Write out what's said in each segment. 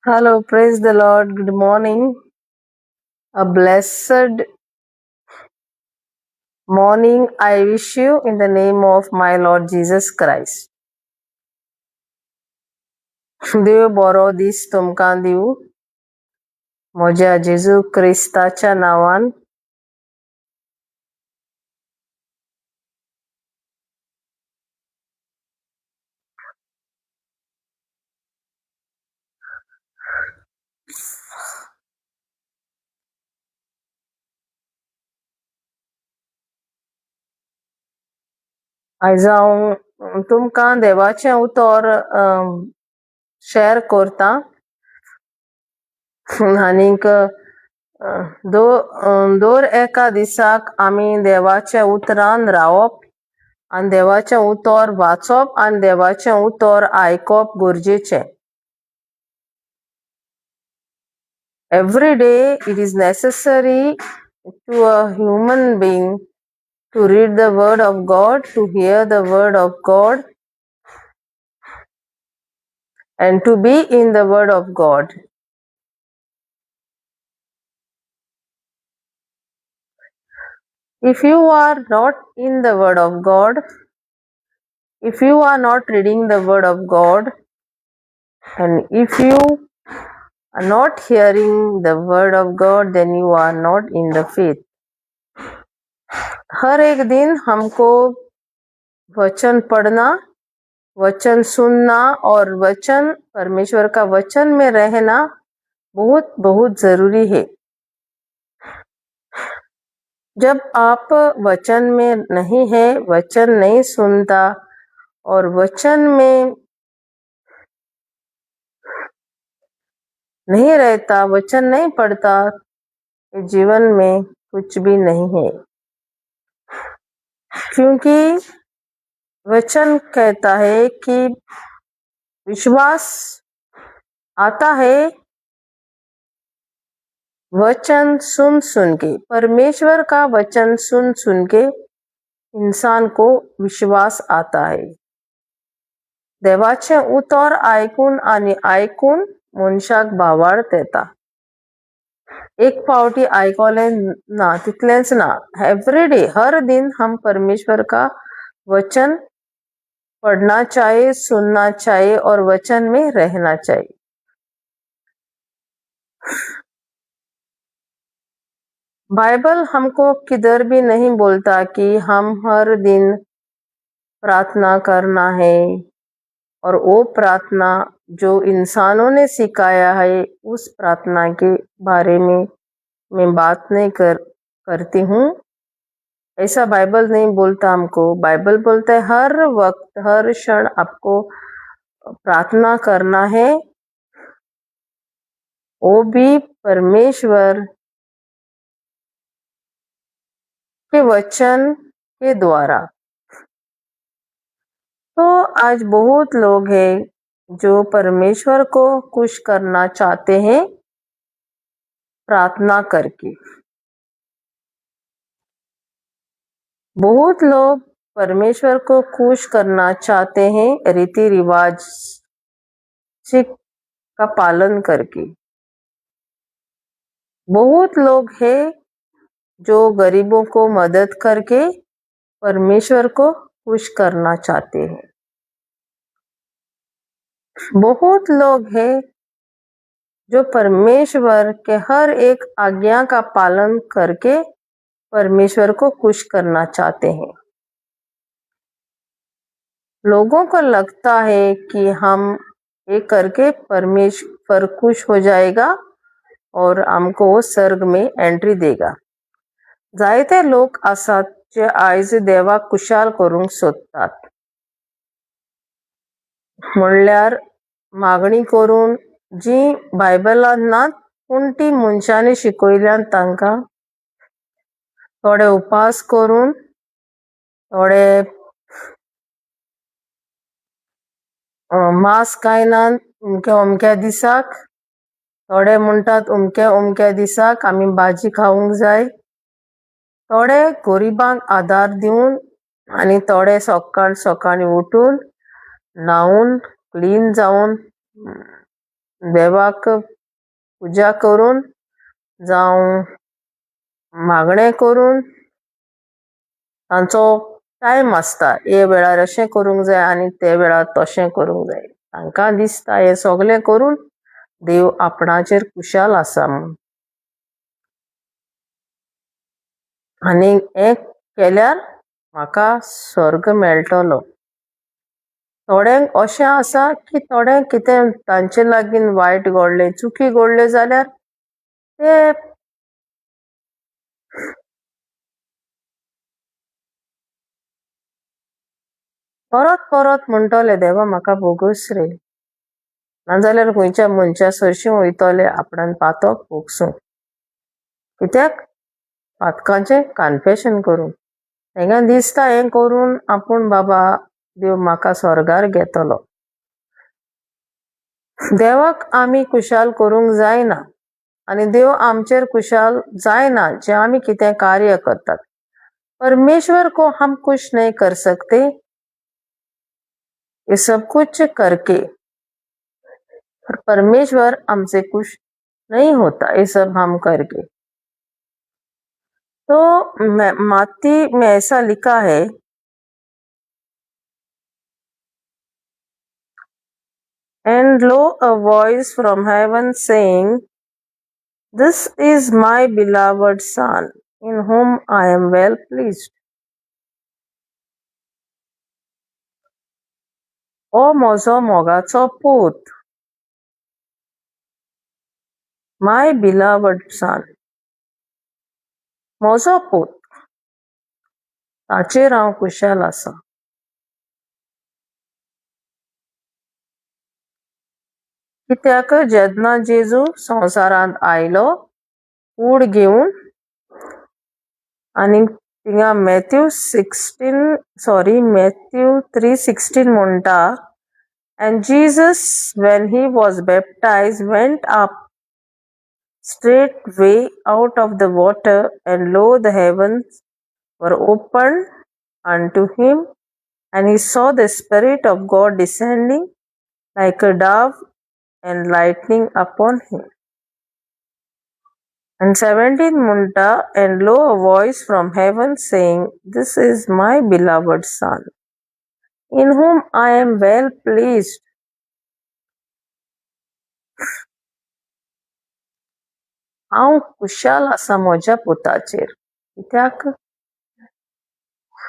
Hello, praise the Lord. Good morning. A blessed morning I wish you in the name of my Lord Jesus Christ. देव बरो दीस तुमकां दिवं म्हज्या जेजू क्रिस्ताच्या नांवान. आयज हांव तुमकां देवाचें उतर शेअर करतां. आनीक दर एका दिसाक आमी देवाच्या उतरान रावप आनी देवाचें उतर वाचप आनी देवाचें उतर आयकप गरजेचें. Every day it is necessary to a human being to read the word of God, to hear the word of God, and to be in the word of God. If you are not in the word of God, if you are not reading the word of God, and if you are not hearing the word of God, then you are not in the faith. हर एक दिन हमको वचन पढ़ना, वचन सुनना और वचन परमेश्वर का वचन में रहना बहुत बहुत जरूरी है. जब आप वचन में नहीं है, वचन नहीं सुनता और वचन में नहीं रहता, वचन नहीं पढ़ता, जीवन में कुछ भी नहीं है. क्योंकि वचन कहता है कि विश्वास आता है वचन सुन सुन के. परमेश्वर का वचन सुन सुन के इंसान को विश्वास आता है. देवाचे उतर आयकून आणि आयकून मनशाक भावार्थ येता. एक पावटी आयकले ना तितलेंच ना, एवरीडे हर दिन हम परमेश्वर का वचन पढ़ना चाहिए, सुनना चाहिए और वचन में रहना चाहिए. बाइबल हमको किधर भी नहीं बोलता कि हम हर दिन प्रार्थना करना है और वो प्रार्थना जो इंसानों ने सिखाया है उस प्रार्थना के बारे में मैं बात नहीं करती हूँ. ऐसा बाइबल नहीं बोलता हमको. बाइबल बोलता है हर वक्त हर क्षण आपको प्रार्थना करना है, वो भी परमेश्वर के वचन के द्वारा. तो आज बहुत लोग हैं जो परमेश्वर को खुश करना चाहते हैं प्रार्थना करके. बहुत लोग परमेश्वर को खुश करना चाहते हैं रीति रिवाज का पालन करके. बहुत लोग हैं जो गरीबों को मदद करके परमेश्वर को खुश करना चाहते हैं. बहुत लोग हैं जो परमेश्वर के हर एक आज्ञा का पालन करके परमेश्वर को खुश करना चाहते हैं. लोगों को लगता है कि हम ये करके परमेश्वर खुश हो जाएगा और हमको वो स्वर्ग में एंट्री देगा. जायते लोक आसात जे आयज देवाक खुशाल करूंक सोदतात. म्हणल्यार मागणी करून जी बायबलान नात पूण ती मनशांनी शिकयल्यान तांकां थोडे उपास करून, थोडे मांस खायनात अमक्या दिसाक, थोडे म्हणटात अमक्या दिसाक आमी भाजी खावंक जाय, थोडे गरिबांक आधार दिवन आनी थोडे सकाळी उठून न्हावून क्लीन जावन देवाक पुजा करून जावं मागणें करून तांचो टायम आसता, हे वेळार अशें करूंक जाय आनी ते वेळार तशें करूंक जाय. तांकां दिसता हें सगळें करून देव आपणाचेर खुशाल आसा म्हूण, आनी हें केल्यार म्हाका स्वर्ग मेळटलो. थोड्यांक अशें आसा की थोड्यांक कितें तांचे लागीं वायट घडलें, चुकी घडल्यो जाल्यार ते परत परत म्हणटले देवा म्हाका बोगूस रे, नाजाल्यार खंयच्या मनशा सरशी वयतले आपणान पातक भोगसूं. कित्याक पातकाचें कन्फेशन करून तांकां दिसता हें करून आपूण बाबा देव म्हाका स्वर्गार घेतलो. देवाक आमी खुशाल करूंक जायना आनी देव आमचेर खुशाल जायना जे आमी कितें कार्य करतात. परमेश्वर को हम खुश नहीं कर सकते, ये सब कुछ करके परमेश्वर हमसे खुश नहीं होता, ये सब हम करके. तो माती में ऐसा लिखा है, and lo, a voice from heaven saying, this is my beloved son, in whom I am well pleased. O म्हजो मोगाचो पूत, my beloved son, म्हजो पूत, ताचेर हांव खुशाल आसा. कित्याक जेन्ना जेजू संवसारांत आयलो कूड घेवन, आनी थिंगा मॅथ्यू 3:16 म्हणटा, and Jesus, when he was baptized, went up straightway out of the water, and lo, the heavens were opened unto him, and he saw the Spirit of God descending like a dove and lightning upon him. And 17 म्हणटा, and lo, a voice from heaven saying, this is my beloved son, in whom I am well pleased. हांव खुशाल आसा म्हज्या पुताचेर. कित्याक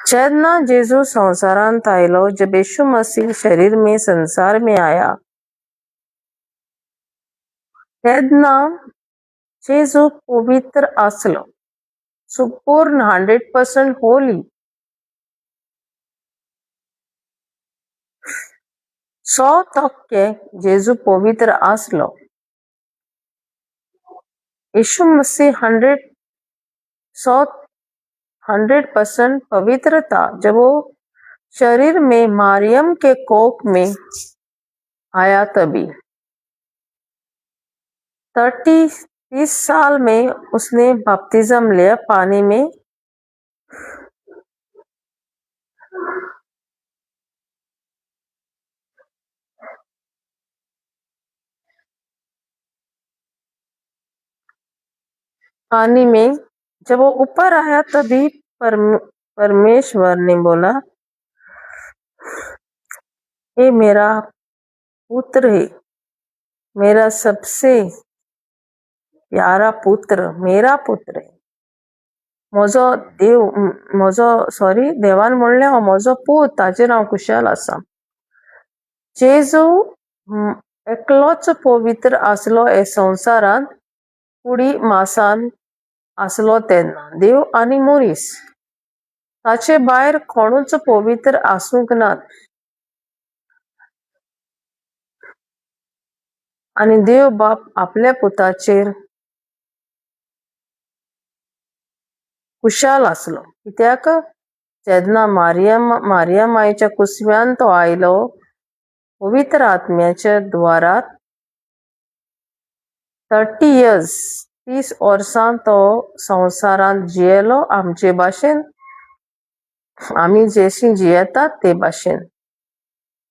जेन्ना जेजू संवसारांत आयलो, जब यीशु मसीह शरीर में संसार में आया, तेन्ना जेजू पवित्र आसलो, संपूर्ण 100% होली. 100% जेजू पवित्र आसलो. यीशु मसीह 100% पवित्र था जब वो शरीर में मारियम के कोख में आया. तभी 30 साल में उसने बपतिस्म लिया पानी में. जब वो ऊपर आया तभी परमेश्वर ने बोला, ये मेरा पुत्र है, मेरा सबसे प्यारा पुत्र, मेरा पुत्र है. देवान म्हणलें हो म्हजो पूत, ताचेर हांव खुशाल आसा. जेजू एकलोच पवित्र आसलो हे संवसारांत, कुडी मासान आसलो तेन्ना. देव आनी मोरीस ताचे भायर कोणूच पवित्र आसूंक नात. आनी देव बाप आपल्या पुताचेर खुशाल आसलो. कित्याक जेन्ना मारियम आईच्या कुसव्यान तो आयलो पवित्र आत्म्याच्या द्वारात, 30 वर्सां तो संवसारांत जियेलो आमचे भाशेन, आमी जेशी जियेतात ते भाशेन.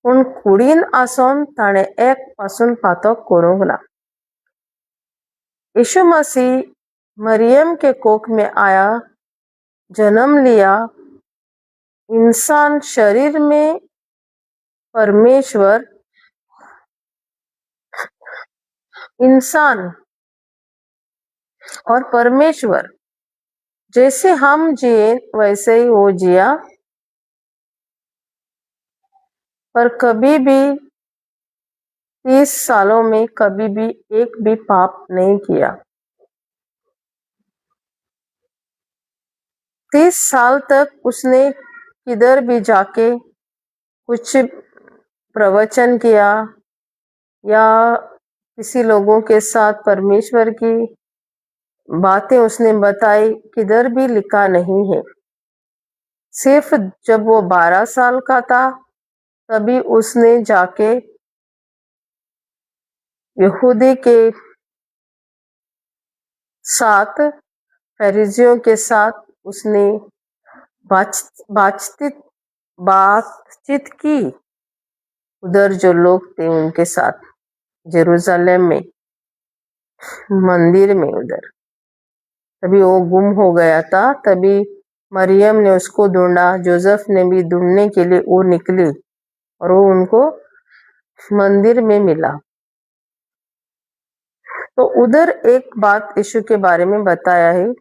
पूण कुडीन आसोन ताणें एक पासून पातक करूंक ना। यीशु मसीह मरियम के कोख में आया, जन्म लिया, इंसान शरीर में परमेश्वर, इंसान और परमेश्वर जैसे हम जिए वैसे ही वो जिया, पर कभी भी 30 सालों में कभी भी एक भी पाप नहीं किया। 30 साल तक उसने किधर भी जाके कुछ प्रवचन किया या किसी लोगों के साथ परमेश्वर की बातें उसने बताई, किधर भी लिखा नहीं है। सिर्फ जब वो 12 साल का था तभी उसने जाके यहूदी के साथ, फरीसियों के साथ उसने बातचीत की। उधर जो लोग थे उनके साथ जेरूसलम में मंदिर में उधर, तभी वो गुम हो गया था। तभी मरियम ने उसको ढूंढा, जोसेफ ने भी ढूंढने के लिए वो निकली और वो उनको मंदिर में मिला। तो उधर एक बात यीशु के बारे में बताया है।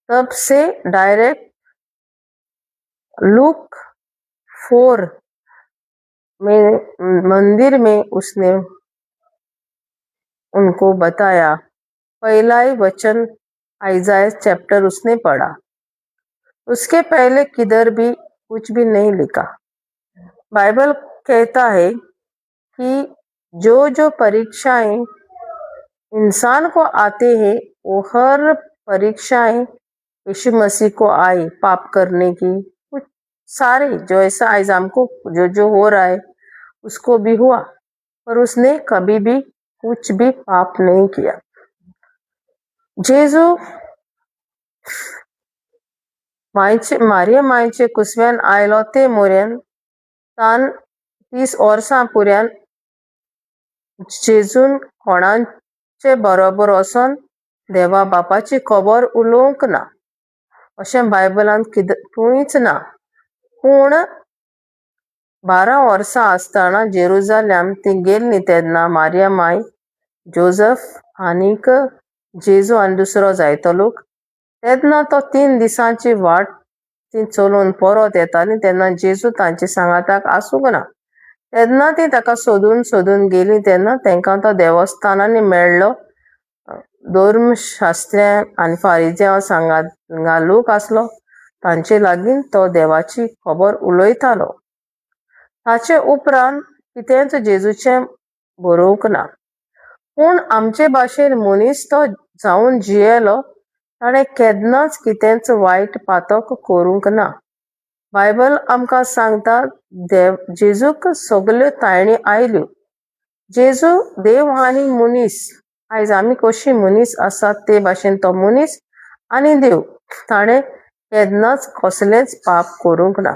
तब से डायरेक्ट लूक 4 में मंदिर में उसने उनको बताया। पहला ही वचन आइज़ाया चैप्टर उसने पढ़ा, उसके पहले किधर भी कुछ भी नहीं लिखा। बाइबल कहता है कि जो परीक्षाएं इंसान को आते हैं वो हर परीक्षाएं यीशु मसीह को आई पाप करने की। कुछ सारे जो ऐसा आज हमको जो हो रहा है उसको भी हुआ, पर उसने कभी भी कुछ भी पाप नहीं किया। जेजू मारिया मायचे कुसव्यान आयलो ते मोऱ्यान तान 30 वर्सां पुऱ्यान जेजून कोणाचे बरोबर वचोन देवा बापाची खबर उलोवंक ना, अशें बायबलान खंयच ना। पूण 12 वर्सां आसतना जेरुसलेम ती गेल्ली तेन्ना मारिया माय, जोसेफ आनीक जेजू आनी दुसरो जायतो लोक, तेन्ना तो 3 दिसांची वाट ती चलून परत येताली तेन्ना जेजू तांचे सांगाताक आसूंक ना। तेन्ना ती ताका सोदून गेली तेन्ना तांकां तो देवस्थानांनी मेळ्ळो। धर्मशास्त्र्यां आनी फारिज्यां सांगा लोक आसलो, तांचे लागीं तो देवाची खबर उलयतालो। ताचे उपरांत कितेंच जेजूचें बरोवंक ना। पूण आमचे भाशेन मनीस तो जावन जियेलो, ताणें केन्नाच कितेंच वायट पातक करूंक ना। बायबल आमकां सांगता जेजूक सगल्यो ताळणी आयल्यो। जेजू देव आनी मनीस, आयज आमी कशी मनीस आसात ते भाशेन तो मनीस आनी देव, ताणें केन्नाच कसलेंच पाप करूंक ना।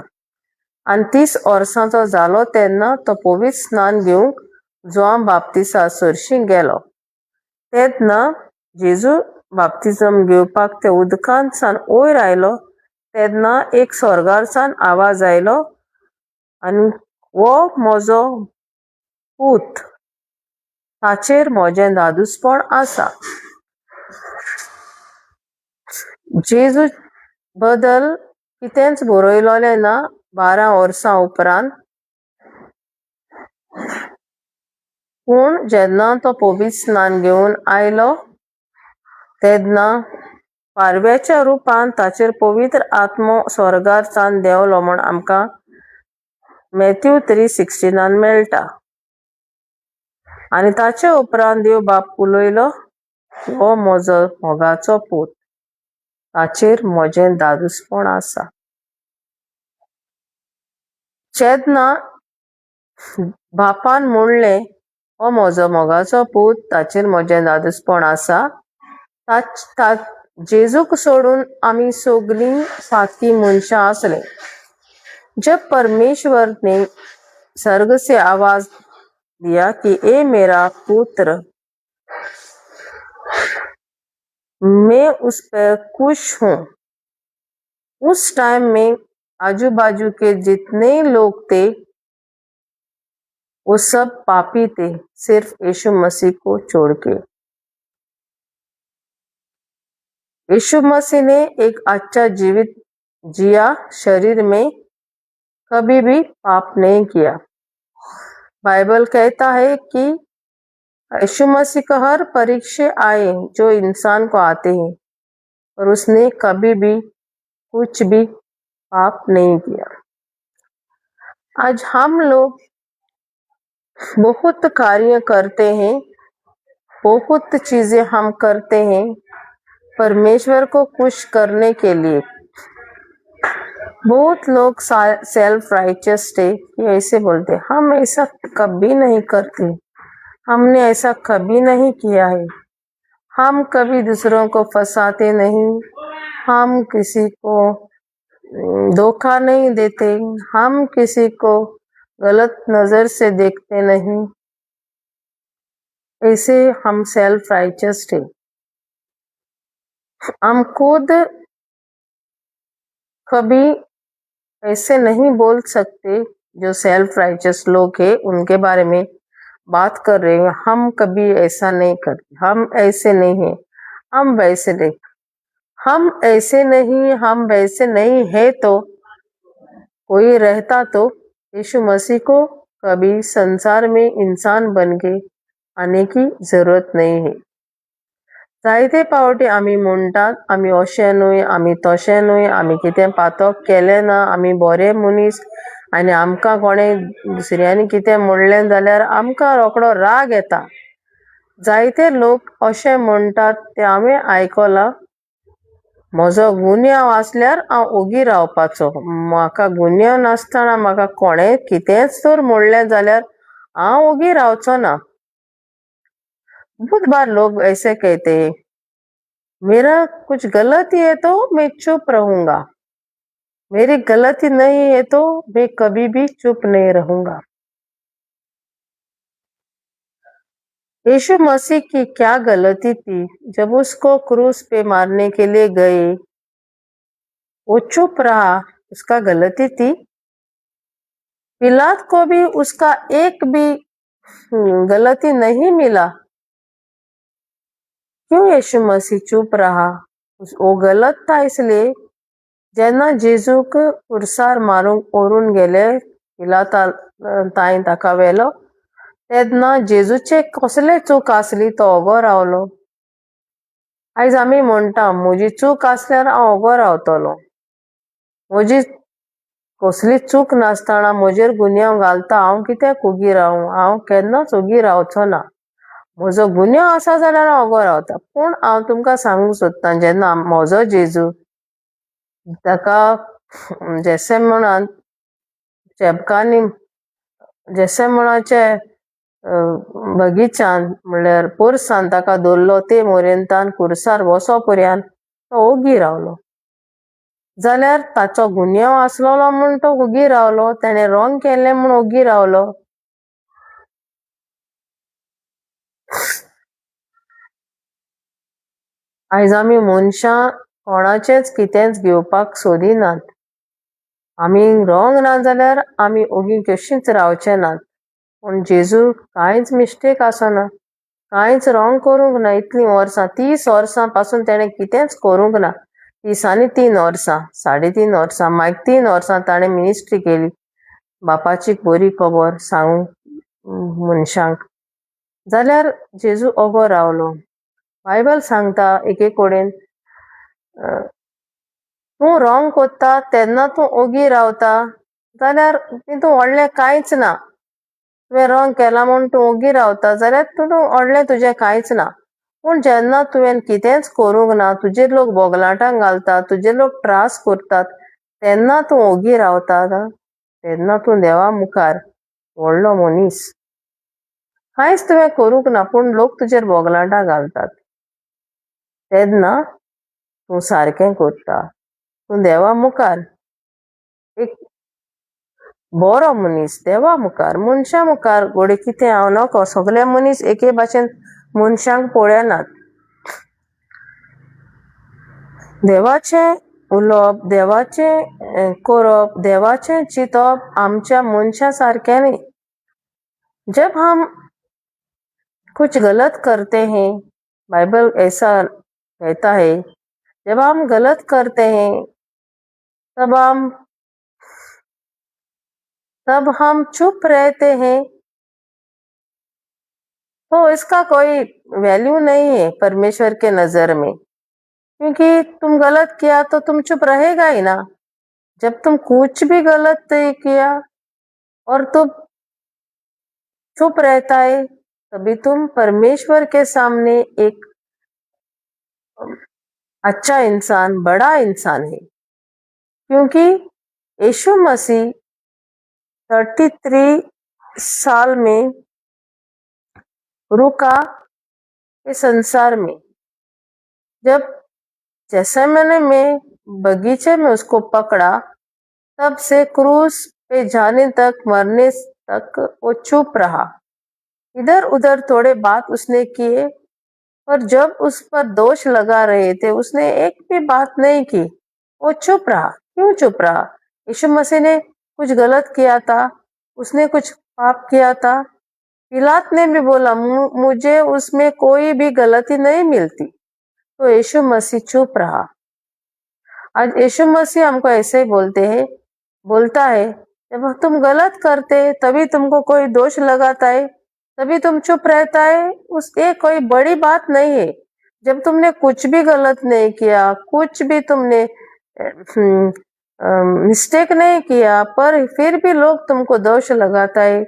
आनी 30 वर्सांचो जालो तेन्ना तो पवित्र स्नान घेवंक जोआन बाप्तिसा सरशीं गेलो। तेन्ना जेजू बाप्तिजम घेवपाक ते उदकांत सावन वयर आयलो तेन्ना एक स्वर्गारसान आवाज आयलो आनी हो म्हजो पूत, ताचेर म्हजें दादूसपण आसा। जेजू बदल कितेंच बरयलोलें ना 12 वर्सां उपरांत। पूण जेन्ना तो पवित्र स्नान घेवन आयलो तेन्ना पारव्याच्या रुपान ताचेर पवित्र आत्मो स्वर्गारसान देंवलो म्हण आमकां मॅथ्यू 3:16 मेळटा। आनी ताचे उपरांत देव बाप उलयलो, हो म्हजो मोगाचो पूत, ताचेर म्हजें दादूसपण आसा। जेन्ना बापान म्हणलें हो म्हजो मोगाचो पूत, ताचेर म्हजें दादूसपण आसा, जेजूक सोडून आमी सगलीं सारकी मनशां आसलीं। जब परमेश्वर ने स्वर्ग से आवाज दिया कि ए मेरा पुत्र, मैं उस पर खुश हूँ। उस टाइम में आजू बाजू के जितने लोग थे वो सब पापी थे, सिर्फ यीशु मसीह को छोड़ के। यीशु मसीह ने एक अच्छा जीवित जिया, शरीर में कभी भी पाप नहीं किया। बाइबल कहता है कि यीशु मसीह का हर परीक्षा आए जो इंसान को आते हैं, और उसने कभी भी कुछ भी पाप नहीं किया। आज हम लोग बहुत कार्य करते हैं, बहुत चीजें हम करते हैं परमेश्वर को खुश करने के लिए। बहुत लोग सेल्फ राइचियस थे, ऐसे बोलते हम ऐसा कभी नहीं करते, हमने ऐसा कभी नहीं किया है, हम कभी दूसरों को फंसाते नहीं, हम किसी को धोखा नहीं देते, हम किसी को गलत नजर से देखते नहीं। ऐसे हम सेल्फ राइचियस थे। हम खुद कभी ऐसे नहीं बोल सकते। जो सेल्फ राइचियस लोग हैं उनके बारे में बात कर रहे हैं, हम कभी ऐसा नहीं करते, हम ऐसे नहीं हैं, हम वैसे नहीं, हम ऐसे नहीं, हम वैसे नहीं है। तो कोई रहता तो यीशु मसीह को कभी संसार में इंसान बन के आने की जरूरत नहीं है। जायते फावटी आम्ही म्हणटात आम्ही अशें न्हय, आम्ही तशें न्हय, आम्ही कितें पातक केलें ना, आम्ही बरे मनीस, आनी आमकां कोणें दुसऱ्यांनी कितें म्हणलें जाल्यार आमकां रोखडो राग येता। जायते लोक अशें म्हणटात ते हांवें आयकलां, म्हजो गुन्यांव आसल्यार हांव ओगी रावपाचो, म्हाका गुन्यांव नासतना म्हाका कोणें कितेंच तर म्हणलें जाल्यार हांव ओगी रावचो ना। बहुत बार लोग ऐसे कहते हैं, मेरा कुछ गलती है तो मैं चुप रहूंगा, मेरी गलती नहीं है तो मैं कभी भी चुप नहीं रहूंगा। यीशु मसीह की क्या गलती थी? जब उसको क्रूस पे मारने के लिए गए वो चुप रहा, उसका गलती थी? पिलात को भी उसका एक भी गलती नहीं मिला, क्यों यीशु मसीह चुप रहा? वो गलत था इसलिए जेन्ना जेजूक कुर्सार मारूंक व्हरून गेले पिलातान ताका व्हेलो तेन्ना जेजूचे कसले चूक आसली तो ओगो रावलो? आयज आमी म्हणटा म्हजी चूक आसल्यार हांव ओगो रावतलो, म्हजी कसली चूक नासतना म्हजेर गुन्यांव घालता हांव कित्याक ओगी रावूं? हांव केन्नाच ओगी रावचो ना। म्हजो गुन्यांव आसा जाल्यार हांव ओगो रावता। पूण हांव तुमकां सांगूंक सोदतां, जेन्ना म्हजो जेजू ताका जेसेमनान चेपकांनी जेसेमनाचे बगीचान म्हणल्यार पोरसान ताका दवरलो, ते मेरेन कुर्सार वचो पर्यंत तो ओगी रावलो, जाल्यार ताचो गुन्यांव आसलोलो म्हूण तो ओगी रावलो, ताणें रॉंग केलें म्हूण ओगी रावलो। आयज आमी मनशां कोणाचेंच कितेंच घेवपाक सोदिनात। आमी रॉंग ना जाल्यार आमी ओगी कशींच रावचे नात। पूण जेजू कांयच मिस्टेक आसना, कांयच रॉंग करूंक ना। इतलीं वर्सां 30 वर्सां पासून ताणें कितेंच करूंक ना। 30 आनी 3 वर्सां, 3.5 वर्सां, मागीर 3 वर्सां ताणें मिनिस्ट्री केली, बापाची बरी खबर सांगूंक मनशांक। जाल्यार जेजू ओगो रावलो। बायबल सांगता एके कडेन तूं रॉंग कोत्ता तेन्ना तूं ओगी रावता जाल्यार तितून व्हडलें कांयच ना। तुवें रॉंग केला म्हूण तूं ओगी रावता जाल्यार तितून व्हडलें तुजें कांयच ना। पूण जेन्ना तुवें कितेंच करूंक ना, तुजेर लोक बोगलाटां घालतात, तुजेर लोक त्रास करतात, तेन्ना तूं ओगी रावता तेन्ना तूं देवा मुखार व्हडलो मनीस। कांयच तुवें करूंक ना पूण लोक तुजेर बोगलाटां घालतात, तेन्ना तूं सारकें करता, तूं देवा मुखार एक बरो मनीस देवा मुखार मनशा मुखार घोडे कितें हांव नको. सगळे मनीस एके भाशेन मनशांक पळयनात. देवाचें उलोवप, देवाचें करप, देवाचें चिंतप आमच्या मनशा सारकें न्ही. जब हम कुछ गलत करते हैं, बाइबल ऐसा कहता है, जब हम गलत करते हैं तब हम चुप रहते हैं, तो इसका कोई वैल्यू नहीं है परमेश्वर के नजर में. क्योंकि तुम गलत किया तो तुम चुप रहेगा ही ना. जब तुम कुछ भी गलत नहीं किया और तुम चुप रहता है, तभी तुम परमेश्वर के सामने एक अच्छा इंसान, बड़ा इंसान है. क्योंकि यीशु मसीह 33 साल में रुका इस संसार में. जब गैसेमने में बगीचे में उसको पकड़ा, तब से क्रूस पे जाने तक, मरने तक वो चुप रहा. इधर उधर थोड़े बात उसने किए, पर जब उस पर दोष लगा रहे थे उसने एक भी बात नहीं की. वो चुप रहा. क्यों चुप रहा? यीशु मसीह ने कुछ गलत किया था, उसने कुछ पाप किया था. पिलात ने भी बोला मुझे उसमें कोई भी गलती नहीं मिलती, तो यीशु मसीह चुप रहा. आज यीशु मसीह हमको ऐसे ही बोलता है, जब तुम गलत करते तभी तुमको कोई दोष लगाता है, तभी तुम चुप रहता है. उसके कोई बड़ी बात नहीं है. जब तुमने कुछ भी गलत नहीं किया, कुछ भी तुमने मिस्टेक नहीं किया, पर फिर भी लोग तुमको दोष लगाता है,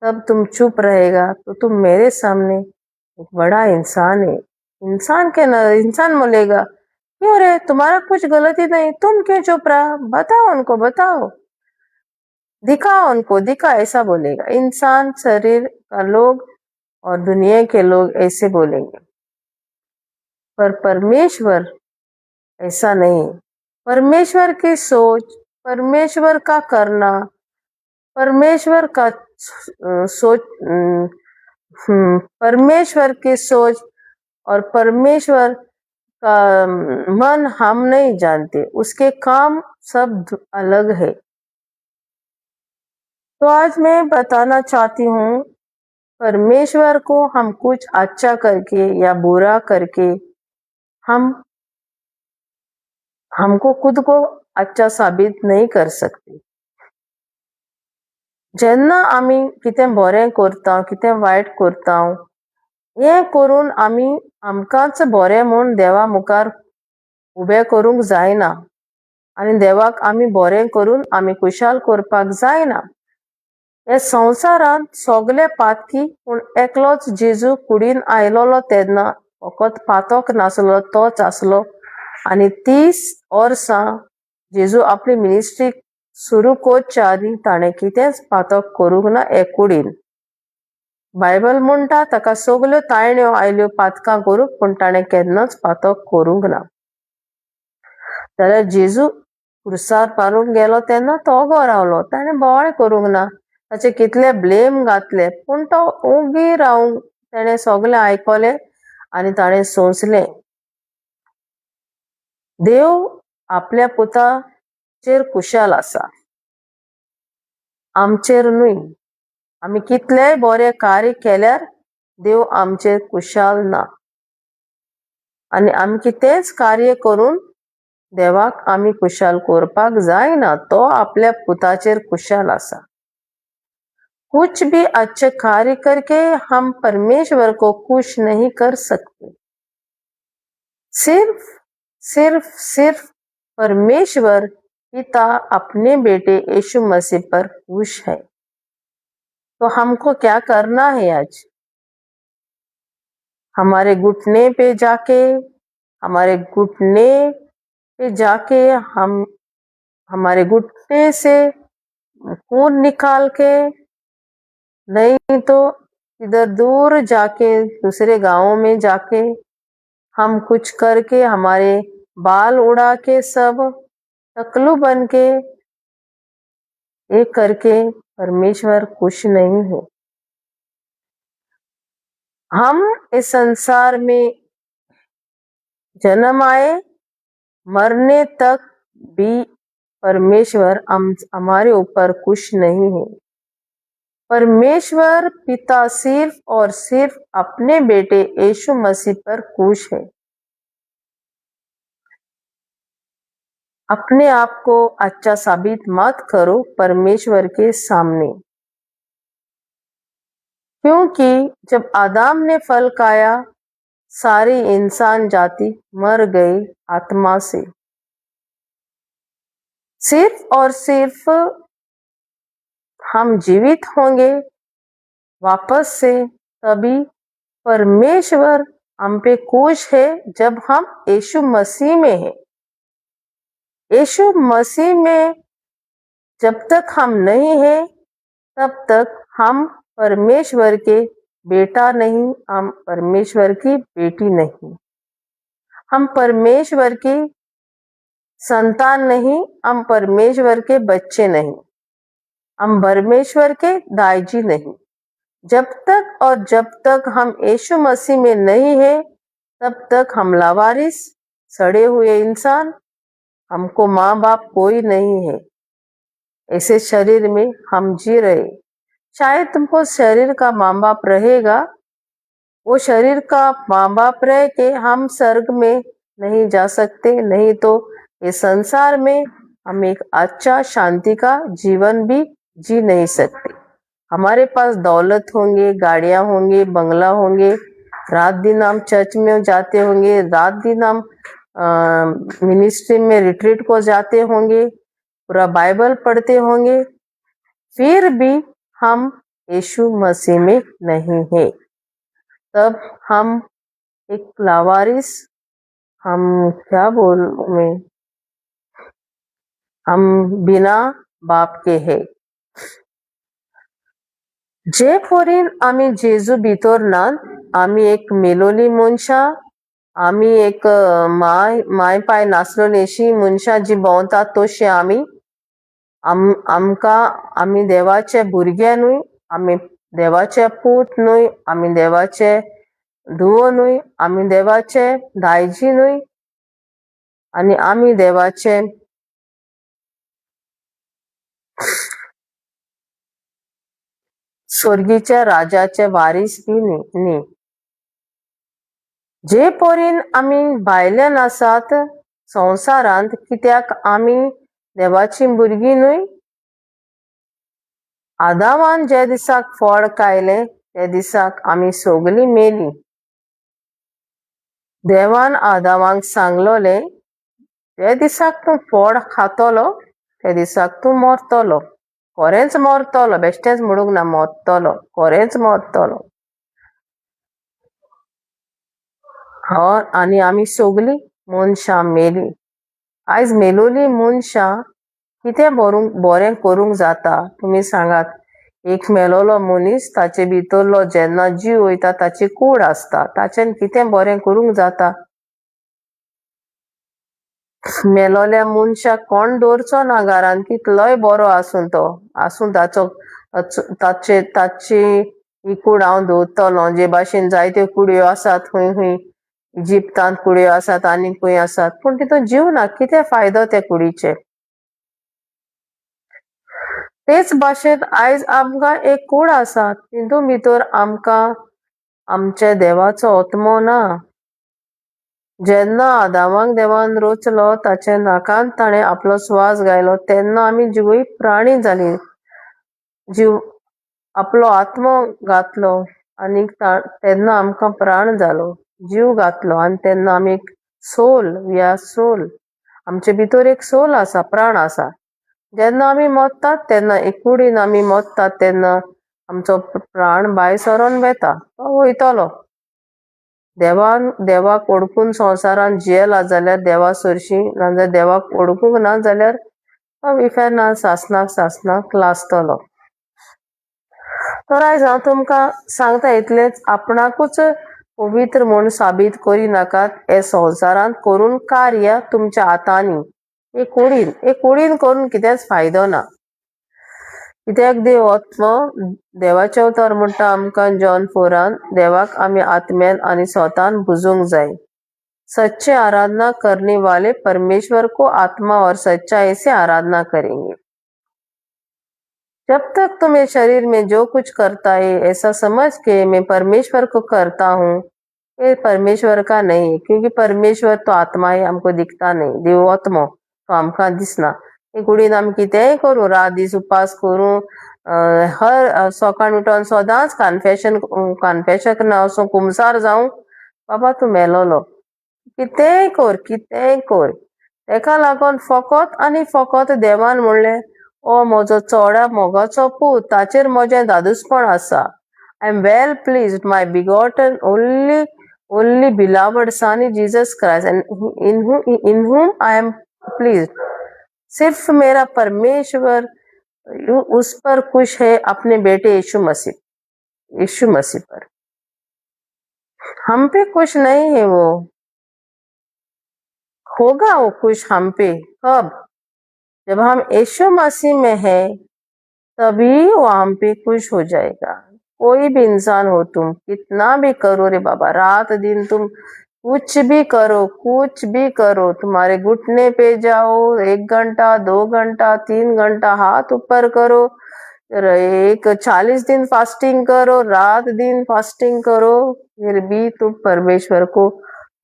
तब तुम चुप रहेगा, तो तुम मेरे सामने एक बड़ा इंसान है. इंसान बोलेगा, क्यों रे, तुम्हारा कुछ गलती नहीं, तुम क्यों चुप रहा? बताओ उनको, बताओ, दिखाओ उनको, दिखा, ऐसा बोलेगा. इंसान शरीर का लोग और दुनिया के लोग ऐसे बोलेंगे, पर परमेश्वर ऐसा नहीं. परमेश्वर की सोच, परमेश्वर का करना, परमेश्वर का सोच, परमेश्वर की सोच और परमेश्वर का मन हम नहीं जानते. उसके काम सब अलग है. तो आज मैं बताना चाहती हूँ, परमेश्वर को हम कुछ अच्छा करके या बुरा करके हमको खुद को अच्छा साबित नहीं कर सकते. जेन्ना आमी कितें बरें करता, कितें वायट करता, हें करून आमी आमकांच बरें म्हूण देवा मुखार उबें करूंक जायना. आनी देवाक आमी बरें करून आमी खुशाल करपाक जायना. हे संवसारांत सगळे पातकी, पूण एकलोच जेजू कुडीन आयलोलो तेन्ना फकत पातोक नासलो, तोच आसलो. आनी 30 वर्सां जेजू आपली मिनिस्ट्री सुरू करच्या आदी ताणें कितेंच पातक करूंक ना हे कुडीन. बायबल म्हणटा ताका सगल्यो तायण्यो आयल्यो पातकां करूंक, पूण ताणें केन्नाच पातक करूंक ना. जाल्यार जेजू क्रुसार मारूंक गेलो तेन्ना तो घो रावलो, ताणें बोवाळ करूंक ना. ताचे कितले ब्लेम घातले, पूण तो उगी रावंक ताणें सगळें आयकलें आनी ताणें सोंसलें. देव आपल्या पुताचेर खुशाल आसा, आमचेर न्हय. आमी कितलेय बरें कार्य केल्यार देव आमचेर खुशाल ना. आनी आमी कितेंच कार्य करून देवाक आमी खुशाल करपाक जायना. तो आपल्या पुताचेर खुशाल आसा. कुछ भी अच्छे कार्य करके हम परमेश्वर को खुश नहीं कर सकते. सिर्फ परमेश्वर पिता अपने बेटे यीशु मसीह पर खुश है. तो हमको क्या करना है? आज हमारे घुटने पे जाके हम हमारे घुटने से खून निकाल के, नहीं तो इधर दूर जाके दूसरे गांवों में जाके हम कुछ करके हमारे बाल उड़ा के सब टकलू बन के ये करके परमेश्वर खुश नहीं है। हम इस संसार में जन्म आए, मरने तक भी परमेश्वर हमारे ऊपर खुश नहीं है। परमेश्वर पिता सिर्फ और सिर्फ अपने बेटे यीशु मसीह पर खुश है। अपने आप को अच्छा साबित मत करो परमेश्वर के सामने, क्योंकि जब आदम ने फल खाया सारी इंसान जाति मर गई आत्मा से। सिर्फ और सिर्फ हम जीवित होंगे वापस से तभी परमेश्वर हम पे खुश है जब हम यीशु मसीह में हैं। यीशु मसीह में जब तक हम नहीं हैं तब तक हम परमेश्वर के बेटा नहीं, हम परमेश्वर की बेटी नहीं, हम परमेश्वर की संतान नहीं, हम परमेश्वर के बच्चे नहीं, हम परमेश्वर के दाईजी नहीं। जब तक हम यीशु मसीह में नहीं है तब तक हम लावारिस, सड़े हुए इंसान, हमको माँ बाप कोई नहीं है। ऐसे शरीर में हम जी रहे। शायद तुमको शरीर का माँ बाप रहेगा, वो शरीर का माँ बाप रह के हम स्वर्ग में नहीं जा सकते, नहीं तो इस संसार में हम एक अच्छा शांति का जीवन भी जी नहीं सकते। हमारे पास दौलत होंगे, गाड़ियां होंगे, बंगला होंगे, रात दिन हम चर्च में जाते होंगे, रात दिन हम मिनिस्ट्री में रिट्रीट को जाते होंगे, पूरा बाइबल पढ़ते होंगे, फिर भी हम यीशु मसीह में नहीं है। तब हम एक लावारिस, हम क्या बोलूं, हम बिना बाप के है। जे पोरीन आम्ही जेजू भितर नात, आम्ही एक मेलोली मनशा, आम्ही एक माय पाय नासलोनेशी मनशा जी भोंवतात तशी आम्ही देवाचे भुरगे न्हय, आम्ही देवाचे पूत न्हय, आम्ही देवाचे धुवो न्हय, आम्ही देवाचे दायजी न्हय, आणि आम्ही देवाचे स्वर्गीच्या राजाचे वारीस बी न्ही। जे पोरीन आम्ही भायल्यान आसात संवसारांत, कित्याक आम्ही देवाची भुरगीं न्हय। आदामान जे दिसाक फळ खायले ते दिसाक आम्ही सोगलीं मेली। देवान आदामाक सांगलोले, ते दिसाक तूं फळ खातलो ते दिसाक तूं मरतलो, खरेंच मरतलो, बेश्टेंच म्हणूंक ना, मरतलो, खरेंच मरतलो। आणि आम्ही सोगलीं मनशां मेली। आयज मेलोली मनशां कितें बरें करूंक जाता तुमी सांगात। एक मेलोलो मनीस, ताचे भितरलो जेन्ना जीव वयता ताची कूड आसता, ताचेन कितें बरें करूंक जाता? मेलोल्या मनशाक कोण दवरचो ना घरान, कितलोय बरो आसून ताची ही कूड हांव दवरतलो। जे भाशेन जायत्यो कुडयो आसात, खंय इजिप्तांत कुडयो आसात, आनी खंय आसात, पूण तितून जीव ना, कितें फायदो त्या कुडीचे? तेच भाशेन आयज आमकां एक कूड आसा, तितून भितर आमकां आमच्या देवाचो आत्मो ना। जेन्ना आदामाक देवान रचलो, ताचे नाकांत ताणें आपलो स्वास घायलो, तेन्ना आमी जिवयी प्राणी जाली, जीव आपलो आत्मो घातलो, आनी तेन्ना आमकां प्राण जालो, जीव घातलो, आनी तेन्ना आमी एक सोल, वी आर सोल, आमचे भितर एक सोल आसा, प्राण आसा। जेन्ना आमी मरतात तेन्ना एक कुडीन आमी मरतात तेन्ना आमचो प्राण भायर सरोन वेता, तो वयतलो। देवाक ओळखून संवसारान जियेला जाल्यार देवा सरशी, नाजाल्यार देवाक ओळखूंक ना जाल्यार तो विफेरना सासणाक लासतलो। तर आयज हांव तुमकां सांगता इतलेंच, आपणाकूच पवित्र म्हूण साबीत करी नाकात। हे संवसारांत करून कार्य तुमच्या हातांनी, एक कुडीन करून कितेंच फायदो ना। कित्याक देव आत्मो देवाचे अवतार म्हणटा आमकां जॉन 4 देवाक आमी आत्म्यान आनी स्वतान बुजूंक जाय। सच्चे आराधना करने वाले परमेश्वर को आत्मा और सच्चाई से आराधना करेंगे। जब तक तुम ये शरीर में जो कुछ करता है ऐसा समझ के मैं परमेश्वर को करता हूँ, ये परमेश्वर का नहीं है, क्योंकि परमेश्वर तो आत्मा है, हमको दिखता नहीं। देव आत्मा तो आमकां दिसना। हे कुडीन आमी कितेंय करूं, रात दीस उपास करूं, हर सकाळ उठोन सदांच कन्फेशन वचून कुमसार जावं, बाबा तूं मेलोलो। कितेंय कर तेका लागोन फकत आनी फकत देवान म्हणलें, ओ म्हजो चोडा मोगाचो पूत, ताचेर म्हजें दादूसपण आसा। I am well pleased my begotten only beloved son Jesus Christ and in whom I am pleased. सिर्फ मेरा परमेश्वर उस पर खुश है, अपने बेटे यीशु मसीह पर। हम पे खुश नहीं है वो, होगा वो खुश हम पे कब? जब हम यीशु मसीह में हैं, तभी वो हम पे खुश हो जाएगा। कोई भी इंसान हो, तुम कितना भी करो रे बाबा, रात दिन तुम कुछ भी करो, तुम्हारे घुटने पे जाओ, 1 घंटा 2 घंटा 3 घंटा हाथ ऊपर करो, 40 दिन फास्टिंग करो, रात दिन फास्टिंग करो, फिर भी तुम परमेश्वर को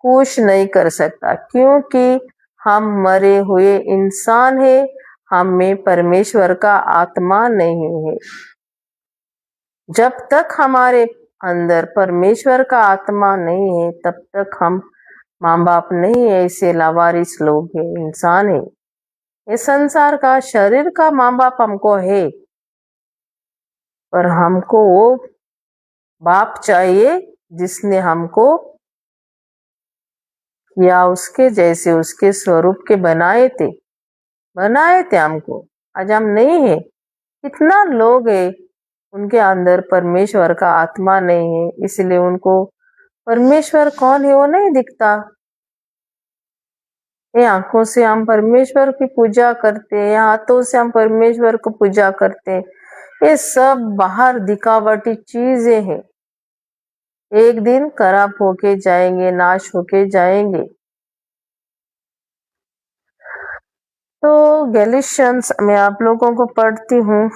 खुश नहीं कर सकता, क्योंकि हम मरे हुए इंसान हैं, हम में परमेश्वर का आत्मा नहीं है। जब तक हमारे अंदर परमेश्वर का आत्मा नहीं है, तब तक हम माँ बाप नहीं है, ऐसे लावारिस लोग हैं, इंसान है। ये संसार का शरीर का माँ बाप हमको है, पर हमको वो बाप चाहिए जिसने हमको या उसके जैसे उसके स्वरूप के बनाए थे हमको। आज हम नहीं है। कितना लोग है उनके अंदर परमेश्वर का आत्मा नहीं है, इसलिए उनको परमेश्वर कौन है वो नहीं दिखता। ये आंखों से हम परमेश्वर की पूजा करते हैं, हाथों से हम परमेश्वर को पूजा करते हैं, ये सब बाहर दिखावटी चीजें हैं, एक दिन खराब होके जाएंगे, नाश होके जाएंगे। तो गैलिशियंस मैं आप लोगों को पढ़ती हूँ।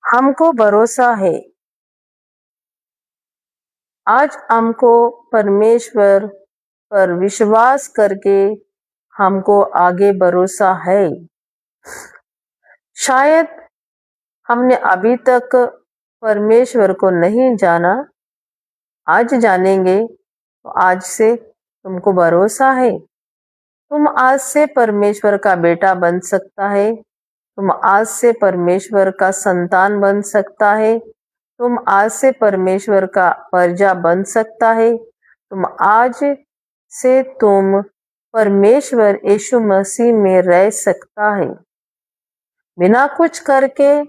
हमको भरोसा है, आज हमको परमेश्वर पर विश्वास करके हमको आगे भरोसा है। शायद हमने अभी तक परमेश्वर को नहीं जाना, आज जानेंगे, तो आज से तुमको भरोसा है, तुम आज से परमेश्वर का बेटा बन सकता है, तुम आज से परमेश्वर का संतान बन सकता है, तुम आज से परमेश्वर का प्रजा बन सकता है, तुम आज से तुम परमेश्वर यीशु मसीह में रह सकता है, बिना कुछ करके,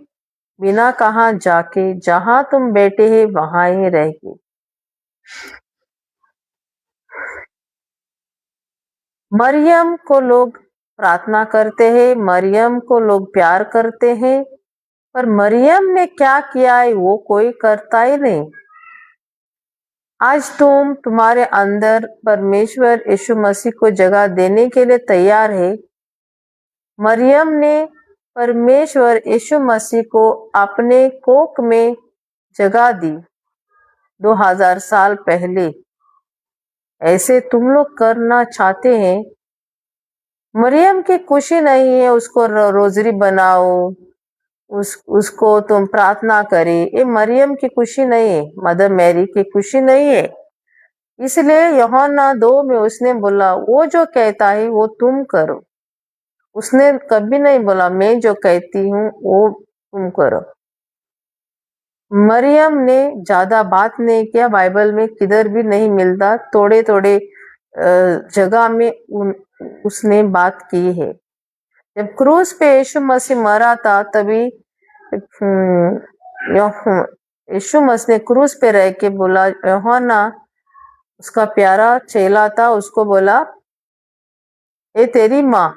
बिना कहाँ जाके, जहां तुम बैठे हैं वहां ही रह के। मरियम को लोग प्रार्थना करते हैं, मरियम को लोग प्यार करते हैं, पर मरियम ने क्या किया है वो कोई करता ही नहीं। आज तुम्हारे अंदर परमेश्वर यीशु मसीह को जगह देने के लिए तैयार है। मरियम ने परमेश्वर यीशु मसीह को अपने कोख में जगह दी 2000 साल पहले। ऐसे तुम लोग करना चाहते हैं। मरियम की खुशी नहीं है उसको रोजरी बनाओ, उसको तुम प्रार्थना करे, ये मरियम की खुशी नहीं है, मदर मैरी की खुशी नहीं है। इसलिए यूहन्ना 2 में उसने बोला वो जो कहता है वो तुम करो। उसने कभी नहीं बोला मैं जो कहती हूँ वो तुम करो। मरियम ने ज्यादा बात नहीं किया, बाइबल में किधर भी नहीं मिलता, थोड़े थोड़े जगह में उसने बात की है। जब क्रूस पे यीशु मसीह मरा था, तभी यीशु मसीह ने क्रूस पे रह के बोला यूहन्ना उसका प्यारा चेला था, उसको बोला ये तेरी माँ,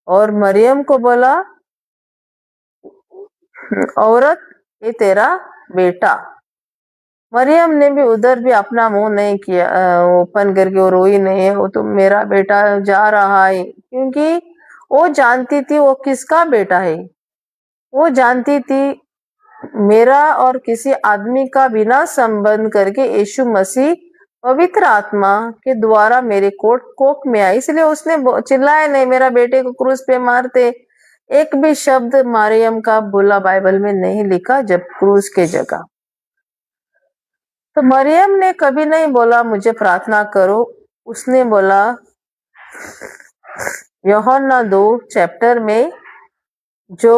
और मरियम को बोला औरत ये तेरा बेटा। मरियम ने भी उधर भी अपना मुंह नहीं किया ओपन करके, वो रोई नहीं है, वो तो मेरा बेटा जा रहा है, क्योंकि वो जानती थी वो किसका बेटा है। वो जानती थी मेरा और किसी आदमी का बिना संबंध करके यीशु मसीह पवित्र आत्मा के द्वारा मेरे कोख में आया, इसलिए उसने चिल्लाया नहीं मेरा बेटे को क्रूस पे मारते। एक भी शब्द मरियम का बोला बाइबल में नहीं लिखा जब क्रूस के जगह। तो मरियम ने कभी नहीं बोला मुझे प्रार्थना करो, उसने बोला यूहन्ना 2 चैप्टर में जो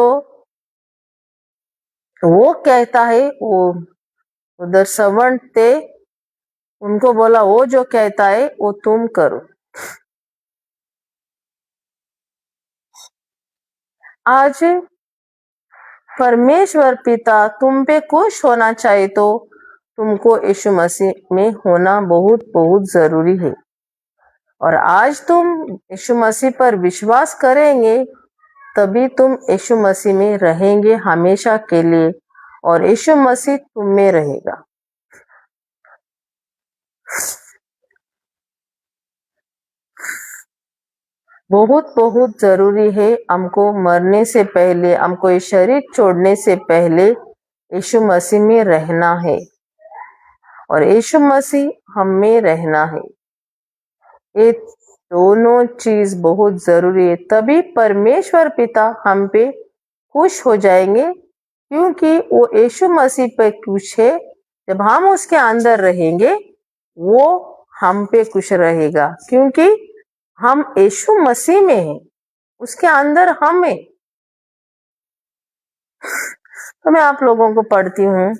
वो कहता है, वो उधर सर्वेंट थे, उनको बोला वो जो कहता है वो तुम करो। आज परमेश्वर पिता तुम पे खुश होना चाहे तो तुमको यीशु मसीह में होना बहुत बहुत जरूरी है। और आज तुम यीशु मसीह पर विश्वास करेंगे तभी तुम यीशु मसीह में रहेंगे हमेशा के लिए, और यीशु मसीह तुम में रहेगा। बहुत बहुत जरूरी है हमको मरने से पहले, हमको ये शरीर छोड़ने से पहले यीशु मसीह में रहना है, और यीशु मसीह हम में रहना है। ये दोनों चीज बहुत जरूरी है, तभी परमेश्वर पिता हम पे खुश हो जाएंगे, क्योंकि वो यीशु मसीह पे खुश है। जब हम उसके अंदर रहेंगे वो हम पे खुश रहेगा, क्योंकि हम यीशु मसीह में हैं, उसके अंदर हम हैं। तो मैं आप लोगों को पढ़ती हूँ।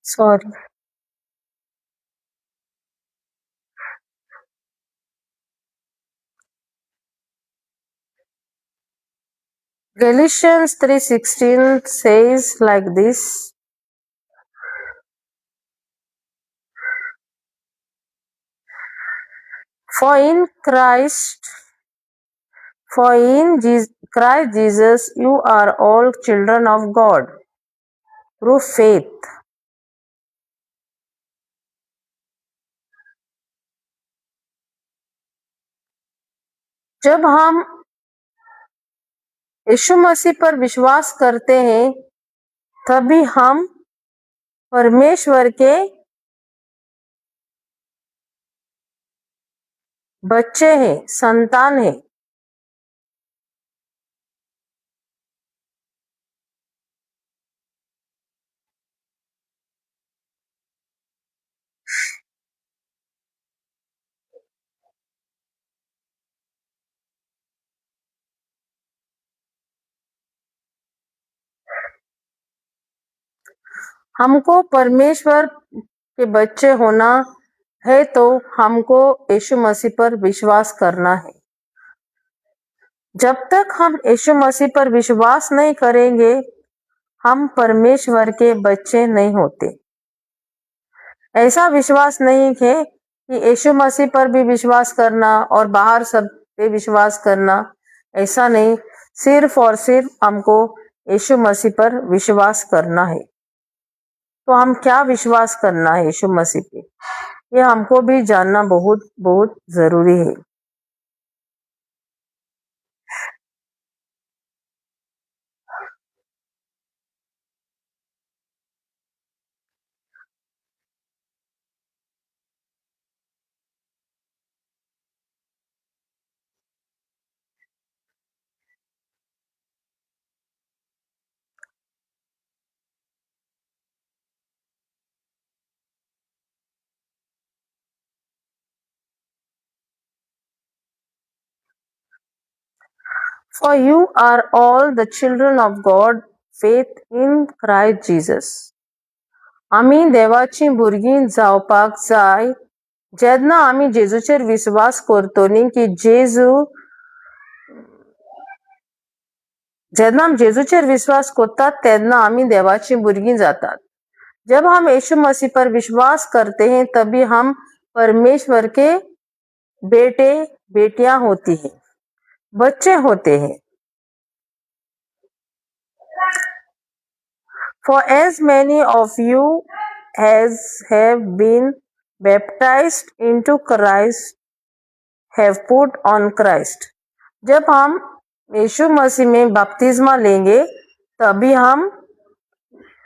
Sorry, Galatians 3:16 says like this, for in Christ Christ Jesus you are all children of God through faith। जब हम यीशु मसीह पर विश्वास करते हैं तभी हम परमेश्वर के बच्चे हैं, संतान हैं। हमको परमेश्वर के बच्चे होना है तो हमको यीशु मसीह पर विश्वास करना है। जब तक हम यीशु मसीह पर विश्वास नहीं करेंगे हम परमेश्वर के बच्चे नहीं होते। ऐसा विश्वास नहीं है कि यीशु मसीह पर भी विश्वास करना और बाहर सब पे विश्वास करना, ऐसा नहीं। सिर्फ और सिर्फ हमको यीशु मसीह पर विश्वास करना है। तो हम क्या विश्वास करना है यीशु मसीह पे, ये हमको भी जानना बहुत बहुत जरूरी है। For you are all the children of God, faith in Christ Jesus. आम्ही देवाची भुरगीं जावपाक जाय जेन्ना आम्ही जेजूचेर विश्वास करतो न्ही की जेन्ना आमी जेजूचेर विश्वास करतात तेन्ना आम्ही देवाची भुरगीं जातात। जब हम यीशु मसीह पर विश्वास करते हैं तभी हम परमेश्वर के बेटे बेटियां होती हैं, बच्चे होते हैं। For as many of you as have been baptized into Christ have put on Christ. जब हम यीशु मसीह में बपतिस्मा लेंगे तभी हम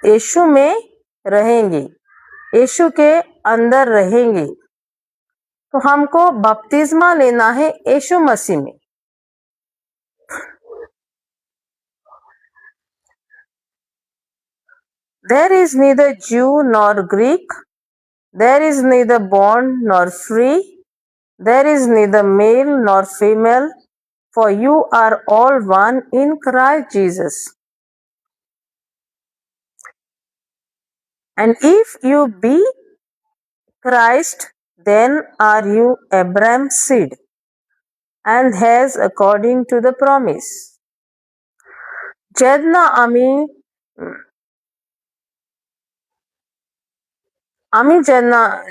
यीशु में रहेंगे, यीशु के अंदर रहेंगे। तो हमको बपतिस्मा लेना है यीशु मसीह में। There is neither Jew nor Greek, there is neither bond nor free, there is neither male nor female, for you are all one in Christ Jesus. And if you be Christ, then are you Abraham's seed, and heirs according to the promise. जेन्ना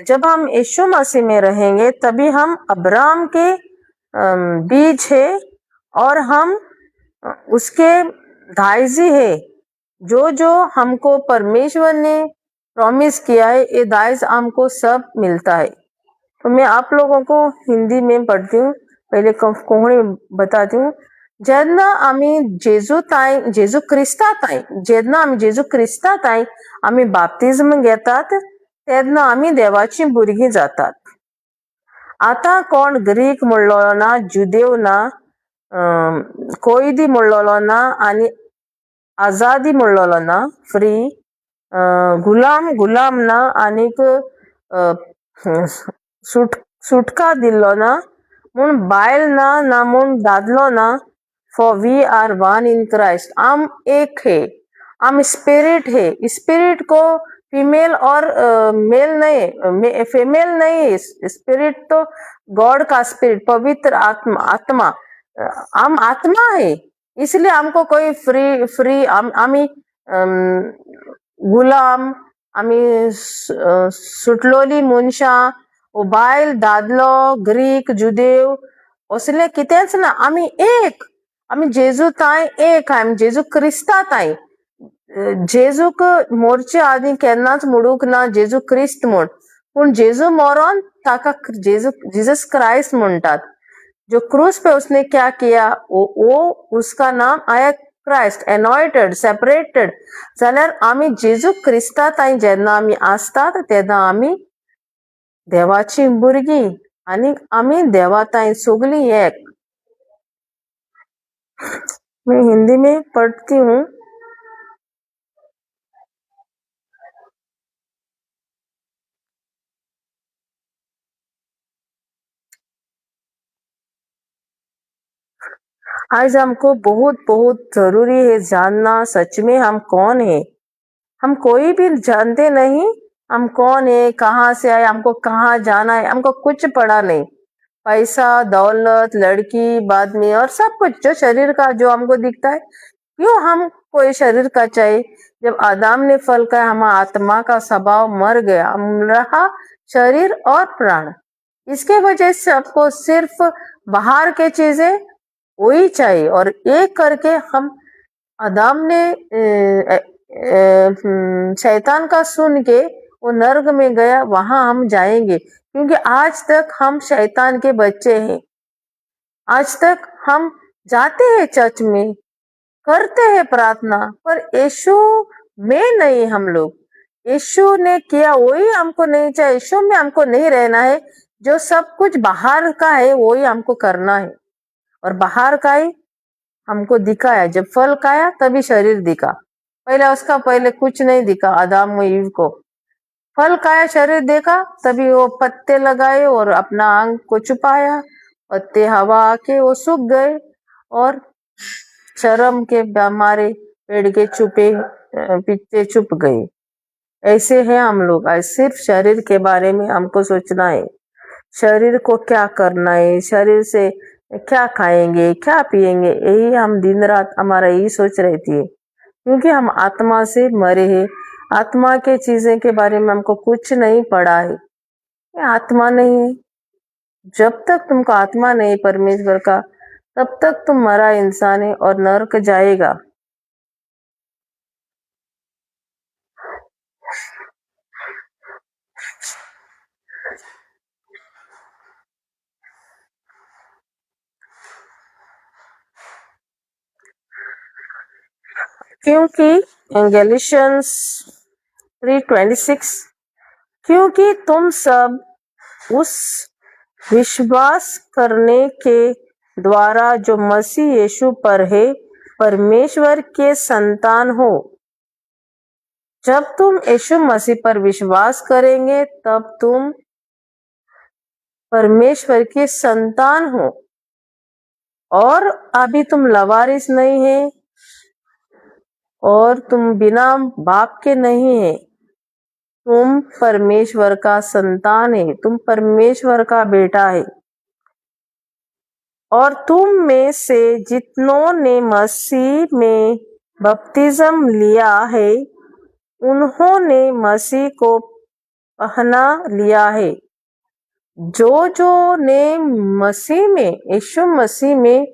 जब हम यीशु मसीह में रहेंगे तभी हम Abraham के बीज है और हम उसके दाइजी है। जो जो हमको परमेश्वर ने प्रॉमिस किया है ये दाइज हमको सब मिलता है। तो मैं आप लोगों को हिंदी में पढ़ती हूँ, पहले कोहणी बताती हूँ। जेन्ना आम्ही जेजू क्रिस्ताताई आम्ही बाप्तिस्म घेतात तेन्ना आम्ही देवाची भुरगीं जातात। आता कोण ग्रीक म्हणलोलो ना, जुदेव ना, कोयदी म्हणलोलो ना आणि आजादी म्हणलोलो ना, फ्री, गुलाम ना आनीक सुटका दिल्लो ना, म्हूण बायल ना म्हूण दादलो ना, for we are one in Christ. हम एक है, हम स्पिरिट है। स्पिरिट को फीमेल और मेल नहीं, फीमेल नहीं, स्पिरिट तो गॉड का स्पिरिट, पवित्र आत्मा। हम आत्मा है, इसलिए हमको कोई फ्री आम्ही गुलाम, आम्ही सुटलोली मनशां, बायल दादलो, ग्रीक, जुदेव असले कितेंच ना। आम्ही एक, आम्ही जेजू ताई एक, आम्ही जेजू क्रिस्ताताई। जेजूक मोरचे आदी केन्नाच म्हणूक ना जेजू क्रिस्त म्हूण, पूण जेजू मरोन ताका जीसस क्राइस्ट म्हणटात। जो क्रूस पे उसने क्या किया वो उसका नाम आया क्राइस्ट, एनॉयटेड, सेपरेटेड। जाल्यार आम्ही जेजू क्रिस्ताताई जेन्ना आम्ही आसतात तेन्ना आम्ही देवाची भुरगीं आनी आम्ही देवाताई सगळीं एक। मैं हिंदी में पढ़ती हूँ। आज हमको बहुत बहुत जरूरी है जानना सच में हम कौन है। हम कोई भी जानते नहीं हम कौन है, कहाँ से आए, हमको कहाँ जाना है, हमको कुछ पड़ा नहीं। पैसा, दौलत, लड़की, बाद में और सब कुछ जो शरीर का जो हमको दिखता है, क्यों हम कोई शरीर का चाहिए। जब आदम ने फल खाया, हमारा आत्मा का स्वभाव मर गया, हम रहा शरीर और प्राण। इसके वजह से आपको सिर्फ बाहर के चीजें वही चाहिए, और एक करके हम आदम ने शैतान का सुन के वो नर्क में गया, वहां हम जाएंगे, क्योंकि आज तक हम शैतान के बच्चे हैं। आज तक हम जाते हैं चर्च में, करते हैं प्रार्थना, पर यीशु में नहीं। हम लोग यीशु ने किया वही हमको नहीं चाहिए, यीशु में हमको नहीं रहना है। जो सब कुछ बाहर का है वही हमको करना है, और बाहर का ही हमको दिखाया। जब फल खाया तभी शरीर दिखा, पहले कुछ नहीं दिखा। आदम और ईव को फल खाया, शरीर देखा, तभी वो पत्ते लगाए और अपना आंग को छुपाया। पत्ते हवा आके वो सूख गए, और शर्म के मारे पेड़ के पीछे छुप गए। ऐसे हैं हम लोग। आज सिर्फ शरीर के बारे में हमको सोचना है, शरीर को क्या करना है, शरीर से क्या खाएंगे, क्या पिएंगे, यही हम दिन रात हमारा यही सोच रहती है, क्योंकि हम आत्मा से मरे हैं। आत्मा के चीजें के बारे में हमको कुछ नहीं पड़ा है। ये आत्मा नहीं है। जब तक तुमको आत्मा नहीं परमेश्वर का, तब तक तुम मरा इंसान है और नरक जाएगा। क्योंकि गैलेशियंस 3:26, क्योंकि तुम सब उस विश्वास करने के द्वारा जो मसीह यीशु पर है, परमेश्वर के संतान हो। जब तुम यीशु मसीह पर विश्वास करेंगे, तब तुम परमेश्वर के संतान हो, और अभी तुम लवारिस नहीं है, और तुम बिना बाप के नहीं है। तुम परमेश्वर का संतान है, तुम परमेश्वर का बेटा है। और तुम में से जितनों ने मसीह में बपतिस्म लिया है, उन्होंने मसीह को पहना लिया है। जो ने मसीह में, यीशु मसीह में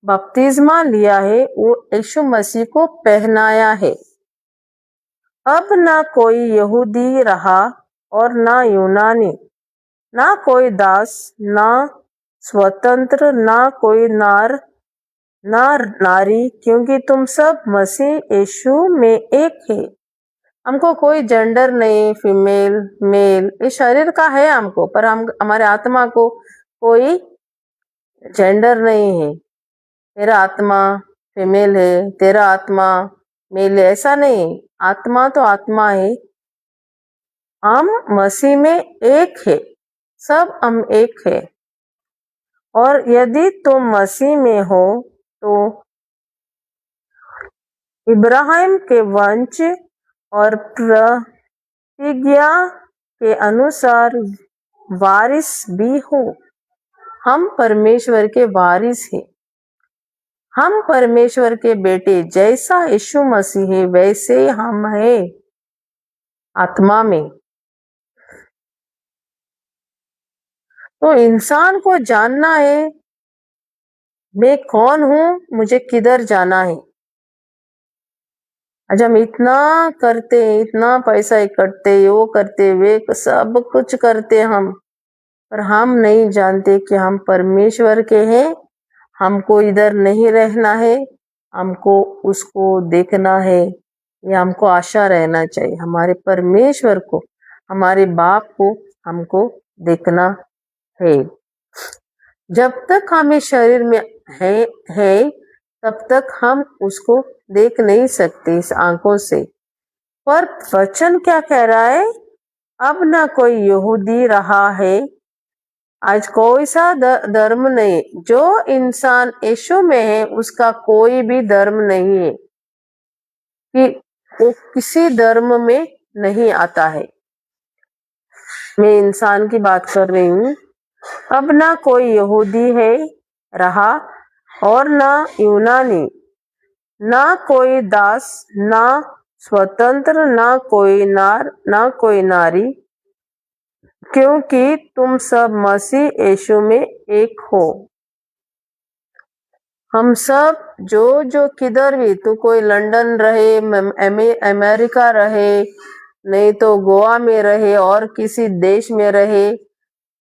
बपतिस्मा लिया है, वो यीशु मसीह को पहनाया है। अब ना कोई यहूदी रहा और ना यूनानी, ना कोई दास, ना स्वतंत्र, ना कोई नार, ना नारी, क्योंकि तुम सब मसीह यीशु में एक है। हमको कोई जेंडर नहीं, फीमेल मेल, ये शरीर का है हमको, पर हम हमारे आत्मा को कोई जेंडर नहीं है। तेरा आत्मा फीमेल है, तेरा आत्मा मेल है, ऐसा नहीं। आत्मा तो आत्मा है। हम मसीह में एक है, सब हम एक है। और यदि तुम मसीह में हो तो इब्राहिम के वंश और प्रतिज्ञा के अनुसार वारिस भी हो। हम परमेश्वर के वारिस हैं। हम परमेश्वर के बेटे, जैसा यीशु मसीह है वैसे हम हैं आत्मा में। तो इंसान को जानना है, मैं कौन हूँ, मुझे किधर जाना है। आज हम इतना करते हैं, इतना पैसा इकट्ठे, वो करते, वे सब कुछ करते हम, पर हम नहीं जानते कि हम परमेश्वर के हैं। हमको इधर नहीं रहना है, हमको उसको देखना है। ये हमको आशा रहना चाहिए, हमारे परमेश्वर को, हमारे बाप को हमको देखना है। जब तक हम इस शरीर में है तब तक हम उसको देख नहीं सकते इस आंखों से। पर वचन क्या कह रहा है? अब ना कोई यहूदी रहा है, आज कोई सा धर्म नहीं। जो इंसान यीशु में है उसका कोई भी धर्म नहीं है, कि वो किसी धर्म में नहीं आता है। मैं इंसान की बात कर रही हूँ। अब ना कोई यहूदी है रहा और ना यूनानी, ना कोई दास, ना स्वतंत्र, ना कोई नार, ना कोई नारी, क्योंकि तुम सब मसीह यीशु में एक हो। हम सब जो किधर भी, तू कोई लंदन रहे, अमेरिका रहे, नहीं तो गोवा में रहे और किसी देश में रहे,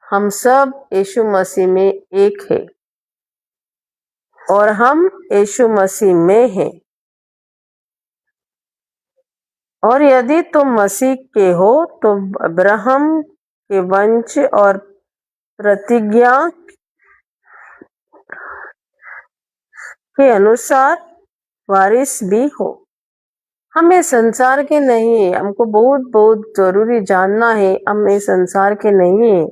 हम सब यीशु मसीह में एक है और हम यीशु मसीह में हैं। और यदि तुम मसीह के हो तो अब्राहम के वंश और प्रतिज्ञा के अनुसार वारिस भी हो। हम इस संसार के नहीं है, हमको बहुत बहुत जरूरी जानना है, हम इस संसार के नहीं है,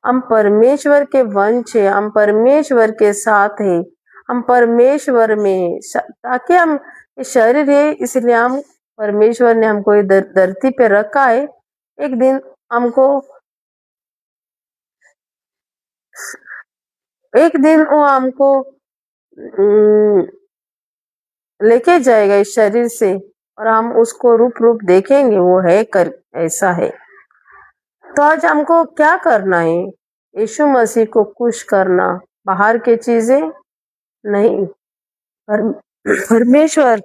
हम परमेश्वर के वंश है, हम परमेश्वर के साथ है, हम परमेश्वर में, ताकि हम शरीर है इसलिए हम परमेश्वर ने हमको ये धरती पे रखा है। एक दिन वो हमको लेके जाएगा इस शरीर से और हम उसको रूप देखेंगे, वो है कर ऐसा है। तो आज हमको क्या करना है? यीशु मसीह को खुश करना, बाहर के चीजें नहीं। परमेश्वर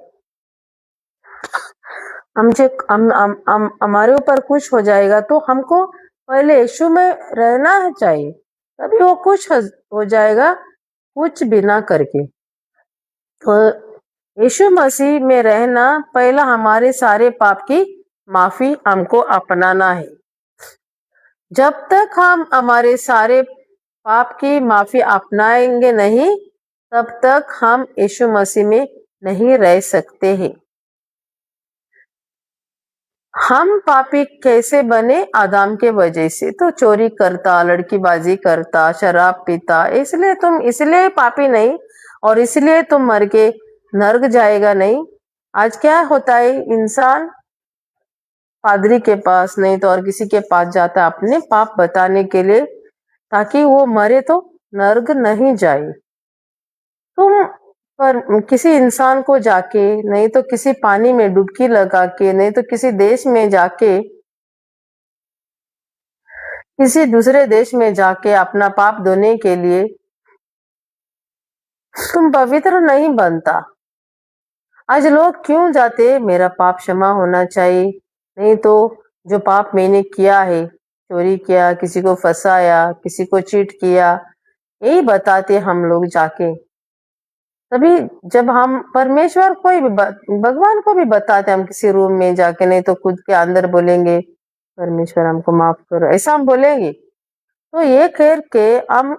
हमारे ऊपर खुश हो जाएगा तो हमको पहले यीशु में रहना चाहिए, तभी वो खुश हो जाएगा, कुछ भी ना करके। तो यीशु मसीह में रहना, पहला हमारे सारे पाप की माफी हमको अपनाना है। जब तक हम हमारे सारे पाप की माफी अपनाएंगे नहीं, तब तक हम यीशु मसीह में नहीं रह सकते हैं। हम पापी कैसे बने? आदम के वजह से। तो चोरी करता, लड़कीबाजी करता, शराब पीता, इसलिए पापी नहीं और इसलिए तुम मर के नर्क जाएगा नहीं। आज क्या होता है, इंसान पादरी के पास नहीं तो और किसी के पास जाता है अपने पाप बताने के लिए, ताकि वो मरे तो नर्क नहीं जाए। तुम पर किसी इंसान को जाके, नहीं तो किसी पानी में डुबकी लगा के, नहीं तो किसी देश में जाके, किसी दूसरे देश में जाके अपना पाप धोने के लिए तुम पवित्र नहीं बनता। आज लोग क्यों जाते? मेरा पाप क्षमा होना चाहिए, नहीं तो जो पाप मैंने किया है, चोरी किया, किसी को फंसाया, किसी को चीट किया, यही बताते हम लोग जाके। तभी जब हम परमेश्वर भगवान को भी बताते, हम किसी रूम में जाके, नहीं तो खुद के अंदर बोलेंगे परमेश्वर हमको माफ करो, ऐसा हम बोलेंगे। तो ये कह के हम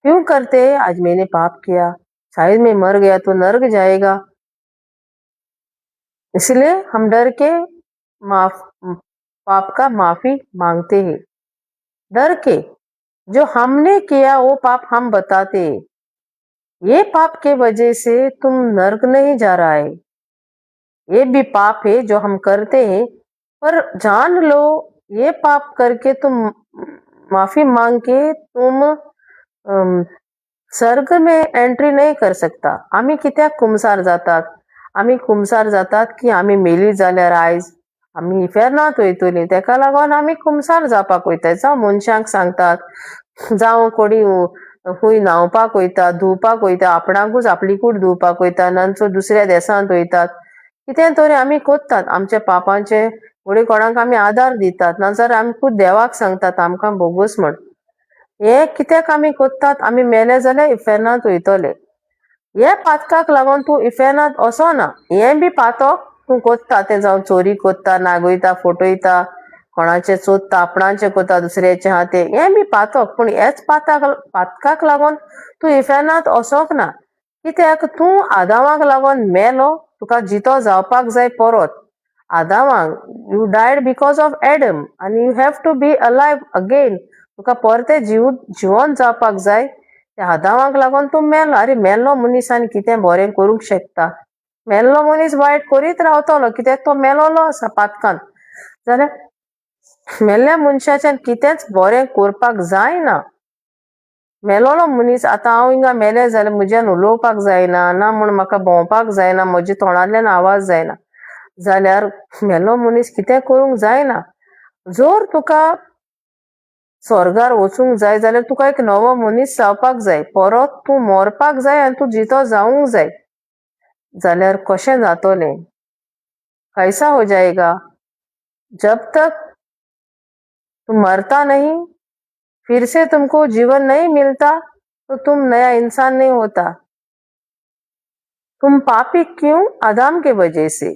क्यों करते हैं? आज मैंने पाप किया, शायद मैं मर गया तो नर्क जाएगा, इसलिए हम डर के पाप का माफी मांगते हैं। डर के जो हमने किया वो पाप हम बताते हैं, ये पाप के वजह से तुम नर्क नहीं जा रहा है, ये भी पाप है जो हम करते हैं, पर जान लो ये पाप करके तुम माफी मांग के तुम स्वर्ग में एंट्री नहीं कर सकता। आम्ही कित्याक कुमसार जातात की आम्ही मेली जाल्यार आयज आम्ही इफेरनात वयतली, तेका लागोन आम्ही कुमसार जावपाक वयतात। जावं मनशांक सांगतात, जावं कोणी खूंय न्हांवपाक वयता, धुवपाक वयता, आपणाकूच आपली कूड धुवपाक वयता, नांचो दुसऱ्या देशांत वयतात, कितें तरी आमी कोत्तात, आमच्या पापांचे फुडें कोणाक आमी आदार दितात, नाजाल्यार आमी खूद देवाक सांगतात आमकां बोगूस म्हण। हे कित्याक आमी कोत्तात? आमी मेले जाल्यार इफेरनांत वयतले। हे पातकाक लागून तूं इफेरनांत वचोना, हे बी पातक तूं कोत्ता, तें जावं चोरी कोत्ता, नागयता, फटयता, कोणाचें चोदता, आपणाचें कोत्ता, दुसऱ्याचें आहा तें, हें बी पातक। पूण हेच पातकाक लागून तूं इफेरनांत वचोंक ना, कित्याक तूं आदामाक लागून मेलो, तुका जितो जावपाक जाय परत। आदामाक you died because of Adam आनी you have to be alive again, तुका परते जिवंत जावपाक जाय। त्या आदामाक लागून तूं मेलो। अरे मेल्लो मनीसान कितें बरें करूंक शकता? मेल्लो मनीस वायट करीत रावतलो, कित्याक तो मेलोलो आसा पातकान। जाल्यार मेल्ल्या मनशाच्यान कितेंच बरें करपाक जायना। मेलोलो मनीस आतां हांव हिंगा मेलें जाल्यार म्हज्यान उलोवपाक जायना ना म्हूण म्हाका भोंवपाक जायना, म्हज्या तोंडांतल्यान आवाज जायना जाल्यार मेलो मनीस कितें करूंक जायना. जर तुका स्वर्गार वचूंक जाय जाल्यार तुका एक नवो मनीस जावपाक जाय, परत तूं मरपाक जाय आनी तूं जितो जावंक जाय. जाल्यार कशें जातोलें? कैसा हो जाएगा? जब तक तुम मरता नहीं, फिर से तुमको जीवन नहीं मिलता, तो तुम नया इंसान नहीं होता. तुम पापी क्यों? आदम के वजह से,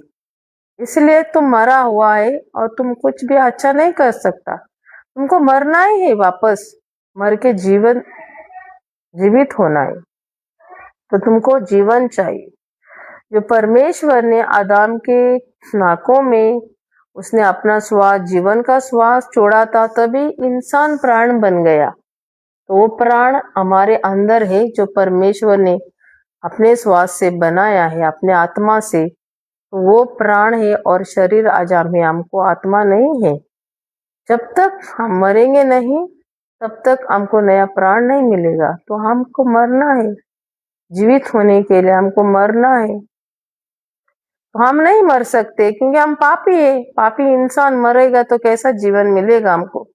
इसलिए तुम मरा हुआ है और तुम कुछ भी अच्छा नहीं कर सकता. तुमको मरना ही है, वापस मर के जीवित होना है. तो तुमको जीवन चाहिए. जो परमेश्वर ने आदम के नाकों में उसने अपना श्वास, जीवन का श्वास छोड़ा था, तभी इंसान प्राण बन गया. तो वो प्राण हमारे अंदर है जो परमेश्वर ने अपने श्वास से बनाया है, अपने आत्मा से. तो वो प्राण है और शरीर आजाम है, हमको आत्मा नहीं है. जब तक हम मरेंगे नहीं तब तक हमको नया प्राण नहीं मिलेगा. तो हमको मरना है, जीवित होने के लिए हमको मरना है. तो हम नहीं मर सकते क्योंकि हम पापी है. पापी इंसान मरेगा तो कैसा जीवन मिलेगा हमको?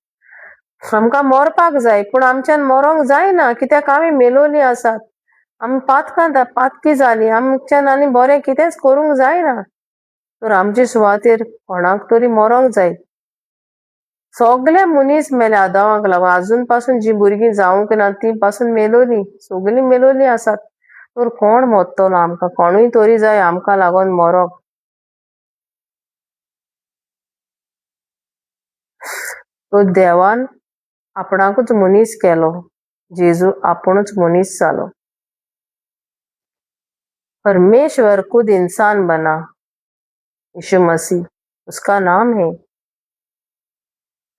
आमकां मरपाक जाय, पूण आमच्यान मरोंक जायना. कित्याक आमी मेलोली आसात. आमी पातकी जाली, आमच्यान आनी बरें कितेंच करूंक जायना. तर आमचे सुवातेर कोणाक तरी मरोंक जाय. सगळे मनीस मेले आदामाक लागून. अजून पासून जी भुरगीं जावंक ना ती पासून मेलोली, सगळीं मेलोली आसात. तर कोण मरतलो आमकां? कोणूय तरी जाय आमकां लागून मरोंक. तो देवान आपणाकूच मनीस केलो. जेजू आपुणूच मनीस जालो. परमेश्वर खुद इंसान बना, यीशु मसीह उसका नाम है.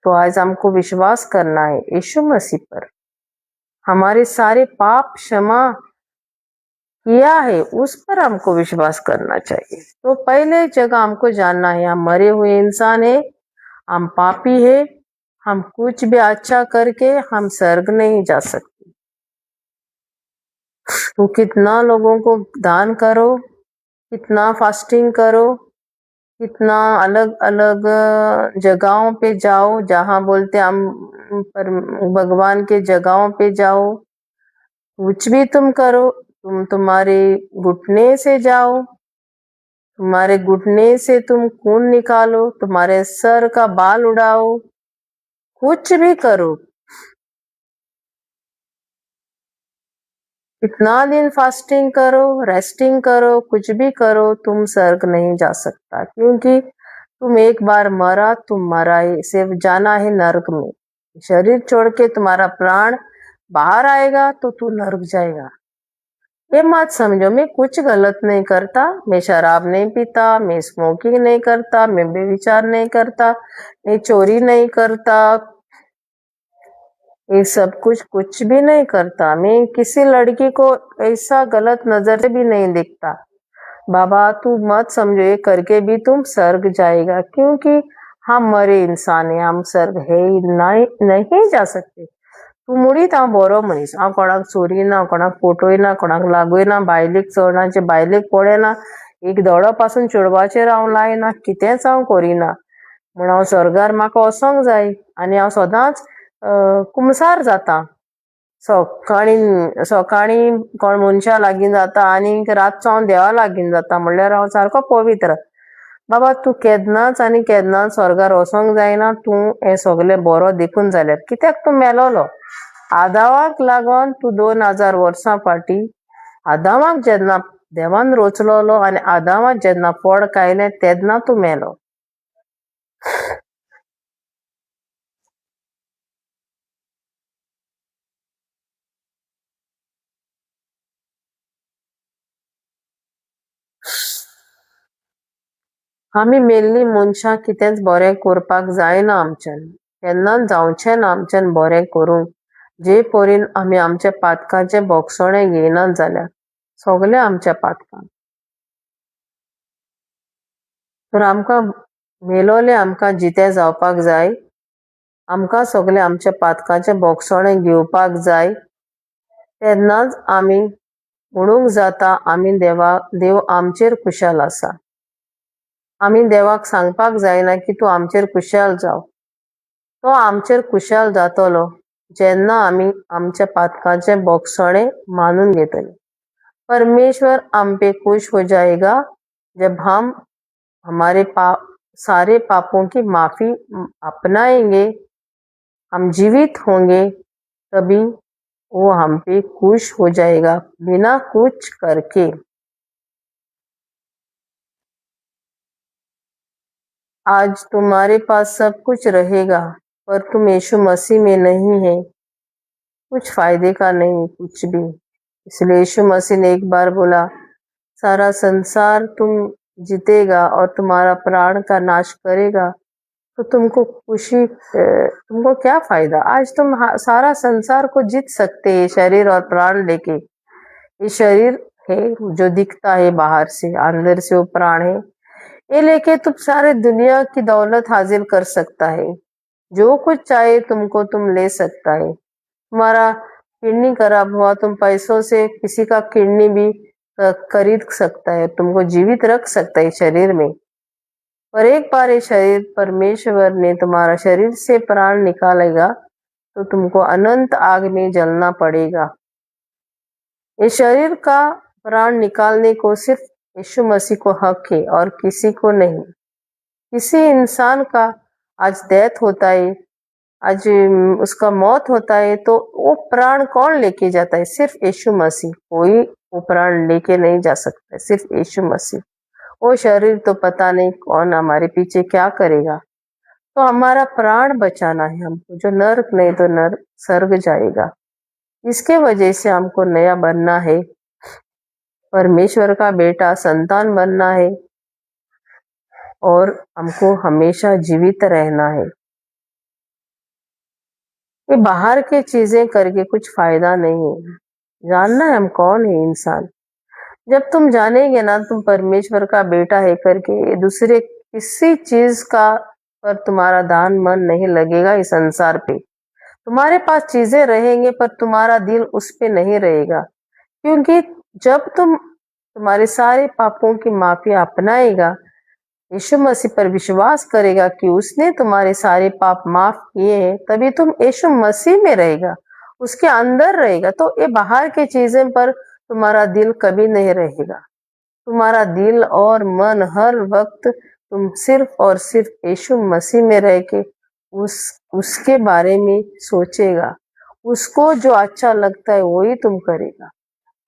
तो आज हमको विश्वास करना है यीशु मसीह पर. हमारे सारे पाप क्षमा किया है, उस पर हमको विश्वास करना चाहिए. तो पहले जगह हमको जानना है हम मरे हुए इंसान है, हम पापी है, हम कुछ भी अच्छा करके हम स्वर्ग नहीं जा सकते. तो कितना लोगों को दान करो, कितना फास्टिंग करो, कितना अलग अलग जगहों पे जाओ, जहाँ बोलते हम पर भगवान के जगहों पे जाओ. कुछ भी तुम करो, तुम तुम्हारे घुटने से जाओ, तुम्हारे घुटने से तुम खून निकालो, तुम्हारे सर का बाल उड़ाओ, कुछ भी करो, इतना दिन फास्टिंग करो, रेस्टिंग करो, कुछ भी करो, तुम स्वर्ग नहीं जा सकता. क्योंकि तुम एक बार मरा, तुम मरा है, सिर्फ जाना है नरक में. शरीर छोड़ के तुम्हारा प्राण बाहर आएगा तो तू नरक जाएगा. ये मत समझो मैं कुछ गलत नहीं करता, मैं शराब नहीं पीता, मैं स्मोकिंग नहीं करता, मैं व्यभिचार नहीं करता, मैं चोरी नहीं करता, ये सब कुछ भी नहीं करता. मैं किसी लड़की को ऐसा गलत नजर से भी नहीं देखता. बाबा तू मत समझो ये करके भी तुम स्वर्ग जाएगा, क्योंकि हम मरे इंसान है, हम स्वर्ग है नहीं जा सकते. तूं मुडीत हांव बरो मनीस, हांव कोणाक चोरीना, कोणाक फटोयना, कोणाक लागयना, बायलेक चोरणाचे बायलेक पळयना, एक दोळो पासून चेडवाचेर हांव लायना, कितेंच हांव करिना. म्हूण हांव स्वर्गार म्हाका वचोंक जाय आनी हांव सदांच कुमसार जाता. सकाळी कोण मनशा लागीं जाता आनी रातचो हांव देवा लागीं जाता. म्हणल्यार हांव सारको पवित्र. बाबा तूं केन्नाच आनी केन्नाच स्वर्गार वचोंक जायना. तूं हें सगळें बरो देखून जाल्यार. कित्याक तूं मेलोलो आदामाक लागून. तूं 2000 वर्सां फाटीं आदामाक जेन्ना देवान रचलोलो आनी आदामाक जेन्ना फळ खायलें तेन्ना तूं मेलो. आमी मेल्लीं मनशां कितेंच बरें करपाक जायना आमच्यान. केन्नाच जावचें ना आमच्यान बरें करूंक. जे परेन आमी आमच्या पातकाचें भोगसणें घेयनात जाल्यार सगलें आमच्या पातकान. तर आमकां मेलोले आमकां जितें जावपाक जाय. आमकां सगलें आमच्या पातकाचें भोगसणें घेवपाक जाय. तेन्नाच आमी म्हणूंक जाता आमी देव आमचेर खुशाल आसा. आमी देवाक सांगपाक जायना की तूं आमचेर खुशाल जाव. तो आमचेर खुशाल जातलो जेन्ना आमी आमच्या पातकांचे बोगसणे मानून घेतले. परमेश्वर हम पे खुश हो जाएगा जब हम हमारे सारे पापों की माफी अपनाएंगे, हम जीवित होंगे, तभी वो हम पे खुश हो जाएगा बिना कुछ करके. आज तुम्हारे पास सब कुछ रहेगा पर तुम यीशु मसीह में नहीं है, कुछ फायदे का नहीं कुछ भी. इसलिए यीशु मसीह ने एक बार बोला, सारा संसार तुम जीतेगा और तुम्हारा प्राण का नाश करेगा तो तुमको तुमको क्या फायदा. आज तुम सारा संसार को जीत सकते हैं शरीर और प्राण लेके. ये शरीर है जो दिखता है बाहर से, अंदर से वो प्राण है. ये लेके तुम सारे दुनिया की दौलत हासिल कर सकता है. जो कुछ चाहे तुमको तुम ले सकता है. तुम्हारा किडनी खराब हुआ, तुम पैसों से किसी का किडनी भी खरीद सकता है, तुमको जीवित रख सकता है शरीर में. पर एक बार ये शरीर परमेश्वर ने तुम्हारा शरीर से प्राण निकालेगा तो तुमको अनंत आग में जलना पड़ेगा. ये शरीर का प्राण निकालने को सिर्फ यीशु मसीह को हक है और किसी को नहीं. किसी इंसान का आज डेथ होता है, आज उसका मौत होता है, तो वो प्राण कौन लेके जाता है? सिर्फ यीशु मसीह. कोई वो प्राण लेके नहीं जा सकता, सिर्फ यीशु मसीह. वो शरीर तो पता नहीं कौन हमारे पीछे क्या करेगा. तो हमारा प्राण बचाना है हमको, जो नर्क नहीं तो नर्क स्वर्ग जाएगा. इसके वजह से हमको नया बनना है, परमेश्वर का बेटा संतान बनना है और हमको हमेशा जीवित रहना है. ये बाहर के चीजें करके कुछ फायदा नहीं है. जानना है हम कौन है इंसान. जब तुम जानेंगे ना तुम परमेश्वर का बेटा है करके, दूसरे किसी चीज का पर तुम्हारा दान मन नहीं लगेगा. इस संसार पे तुम्हारे पास चीजें रहेंगे पर तुम्हारा दिल उस पे नहीं रहेगा. क्योंकि जब तुम तुम्हारे सारे पापों की माफी अपनाएगा, यीशु मसीह पर विश्वास करेगा कि उसने तुम्हारे सारे पाप माफ किए हैं, तभी तुम यीशु मसीह में रहेगा, उसके अंदर रहेगा. तो ये बाहर की चीजें पर तुम्हारा दिल कभी नहीं रहेगा. तुम्हारा दिल और मन हर वक्त तुम सिर्फ और सिर्फ यीशु मसीह में रह के उसके बारे में सोचेगा. उसको जो अच्छा लगता है वही तुम करेगा,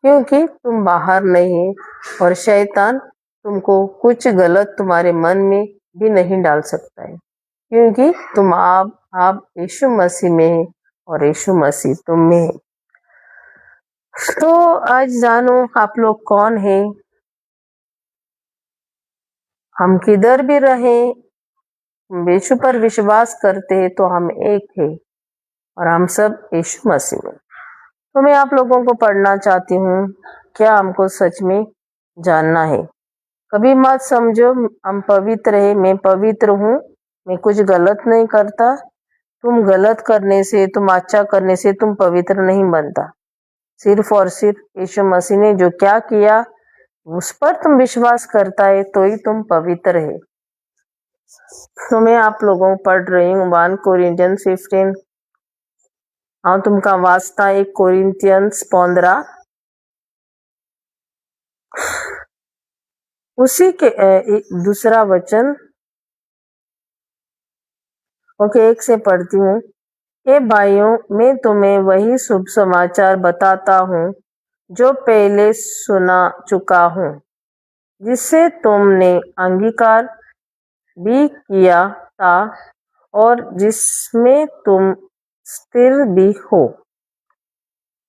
क्योंकि तुम बाहर नहीं है और शैतान तुमको कुछ गलत तुम्हारे मन में भी नहीं डाल सकता है, क्योंकि तुम आप यीशु मसीह में है और यीशु मसीह तुम में है. तो आज जानो आप लोग कौन है. हम किधर भी रहे, यीशु पर विश्वास करते हैं तो हम एक है और हम सब यीशु मसीह में. तो मैं आप लोगों को पढ़ना चाहती हूँ, क्या हमको सच में जानना है. कभी मत समझो हम पवित्र है, मैं पवित्र हूँ, मैं कुछ गलत नहीं करता. तुम गलत करने से, तुम अच्छा करने से तुम पवित्र नहीं बनता. सिर्फ और सिर्फ यीशु मसीह ने जो क्या किया उस पर तुम विश्वास करता है तो ही तुम पवित्र है. तो मैं आप लोगों को पढ़ रही हूँ 1 कोरिन्थियंस 15. हाँ तुमका वास्ता 1 कोरिन्थियंस 15. उसी के दूसरा वचन ओके 1 से पढ़ती हूँ. हे भाइयों, मैं तुम्हें वही शुभ समाचार बताता हूँ जो पहले सुना चुका हूँ, जिससे तुमने अंगीकार भी किया था और जिसमें तुम स्थिर भी हो.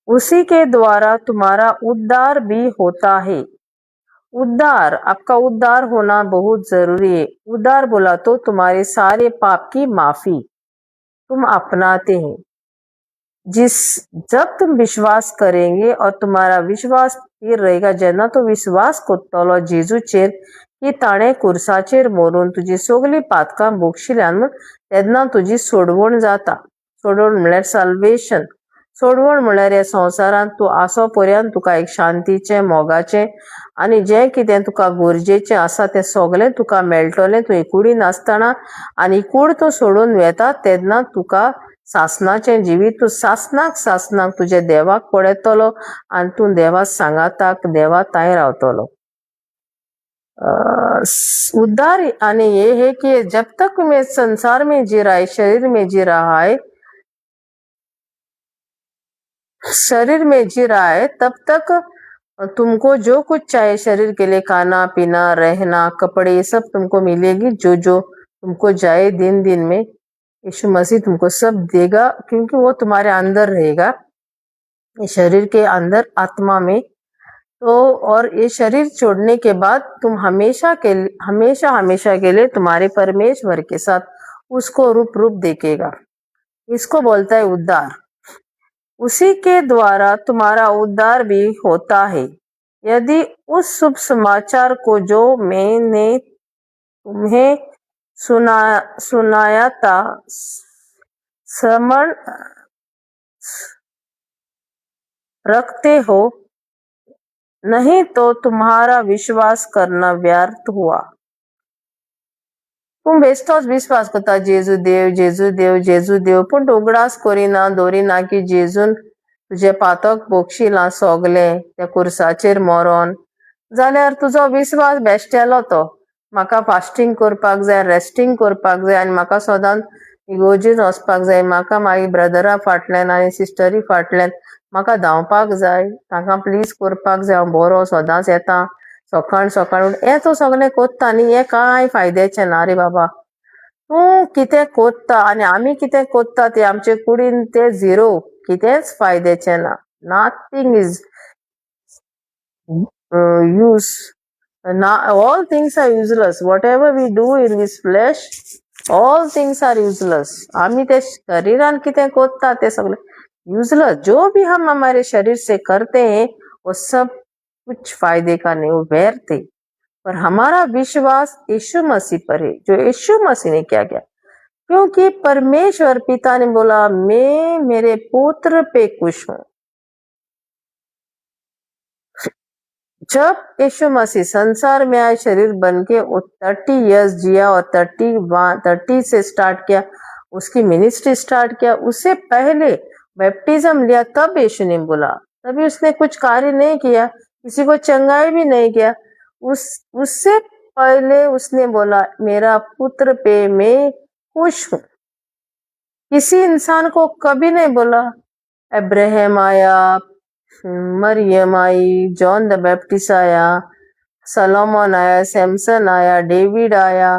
उसी के द्वारा तुम्हारा उद्धार भी होता है. उद्धार, आपका उद्धार होना बहुत जरूरी है. उद्धार बोला तो तुम्हारे सारे पाप की माफी तुम अपनाते हैं. जब तुम विश्वास करेंगे और तुम्हारा विश्वास स्थिर रहेगा, जेना तो विश्वास कोत्तलो जेजूचेर की ताणे कुर्साचेर मोरून तुझी सगळी पातकां बोगशिल्ल्यान तेन्ना तुझी सोडवण जाता. सोडवण म्हळ्यार सल्वेशन. सोडवण म्हळ्यार ह्या संवसारांत तूं आसो पर्यंत तुका एक शांतीचें मोगाचें आनी जें कितें तुका गरजेचें आसा तें सगळें तुका मेळटलें तूं कुडीन आसतना आनी कूड तूं सोडून वेता तेन्ना तुका सासणाचें जिवीत तूं सासनाक तुज्या देवाक पळयतलो आनी तूं देवा सांगाताक देवा तांय रावतलो. उद्धार आनी ये है कि जब तक मैं संसार में जी रहा है, शरीर में जी रहा है, तब तक तुमको जो कुछ चाहे शरीर के लिए, खाना पीना रहना कपड़े, ये सब तुमको मिलेगी. जो जो तुमको जाए दिन दिन में यीशु मसीह तुमको सब देगा, क्योंकि वो तुम्हारे अंदर रहेगा, शरीर के अंदर आत्मा में. तो और ये शरीर छोड़ने के बाद तुम हमेशा के लिए तुम्हारे परमेश्वर के साथ उसको रूप देखेगा. इसको बोलता है उद्धार. उसी के द्वारा तुम्हारा उद्धार भी होता है. यदि उस शुभ समाचार को जो मैंने तुम्हें सुनाया था स्मरण रखते हो, नहीं तो तुम्हारा विश्वास करना व्यर्थ हुआ. पूण बेश्टोच विश्वास करता जेजू देव पूण तूं उगडास करिना दवरिना की जेजून तुजे पातक बोगशिलां सोगलें त्या कुर्साचेर मरोन, जाल्यार तुजो विश्वास बेश्टेलो तो. म्हाका फास्टींग करपाक जाय, रेस्टींग करपाक जाय आनी म्हाका सदांच इगोर्जीन वचपाक जाय, म्हाका मागीर ब्रदरा फाटल्यान आनी सिस्टरी फाटल्यान म्हाका धांवपाक जाय, ताका प्लीज करपाक जाय, हांव बरो सदांच येता सकाळ हें तूं सगळें कोत्ता न्ही, हें कांय फायद्याचें ना रे बाबा. तूं कितें कोत्ता आनी आमी कितें कोत्ता तें आमचे कुडीन तें झिरो, कितेंच फायद्याचें ना. Nothing is use. All things are useless. Whatever we do in this flesh, all things are useless. आमी ते शरीरान कितें कोत्ता ते सगळें यूजलेस. जो भी हम हमारे शरीर से करते हैं वो सब कुछ फायदे का नहीं, वो व्यर्थ है. पर हमारा विश्वास यीशु मसीह पर है, जो यीशु मसीह ने क्या किया. क्योंकि परमेश्वर पिता ने बोला मैं मेरे पुत्र पे खुश हूं. जब यीशु मसीह संसार में आए शरीर बन के 30 इयर्स जिया और 30 से स्टार्ट किया, उसकी मिनिस्ट्री स्टार्ट किया. उससे पहले बैप्टिज्म लिया तब यीशु ने बोला, तभी उसने कुछ कार्य नहीं किया, किसी को चंगाई भी नहीं किया. उससे पहले उसने बोला मेरा पुत्र पे मैं खुश हूं. किसी इंसान को कभी नहीं बोला. अब्राहम आया, मरियम आई, जॉन द बैप्टिस्ट आया, सलोमन आया, सैमसन आया, डेविड आया,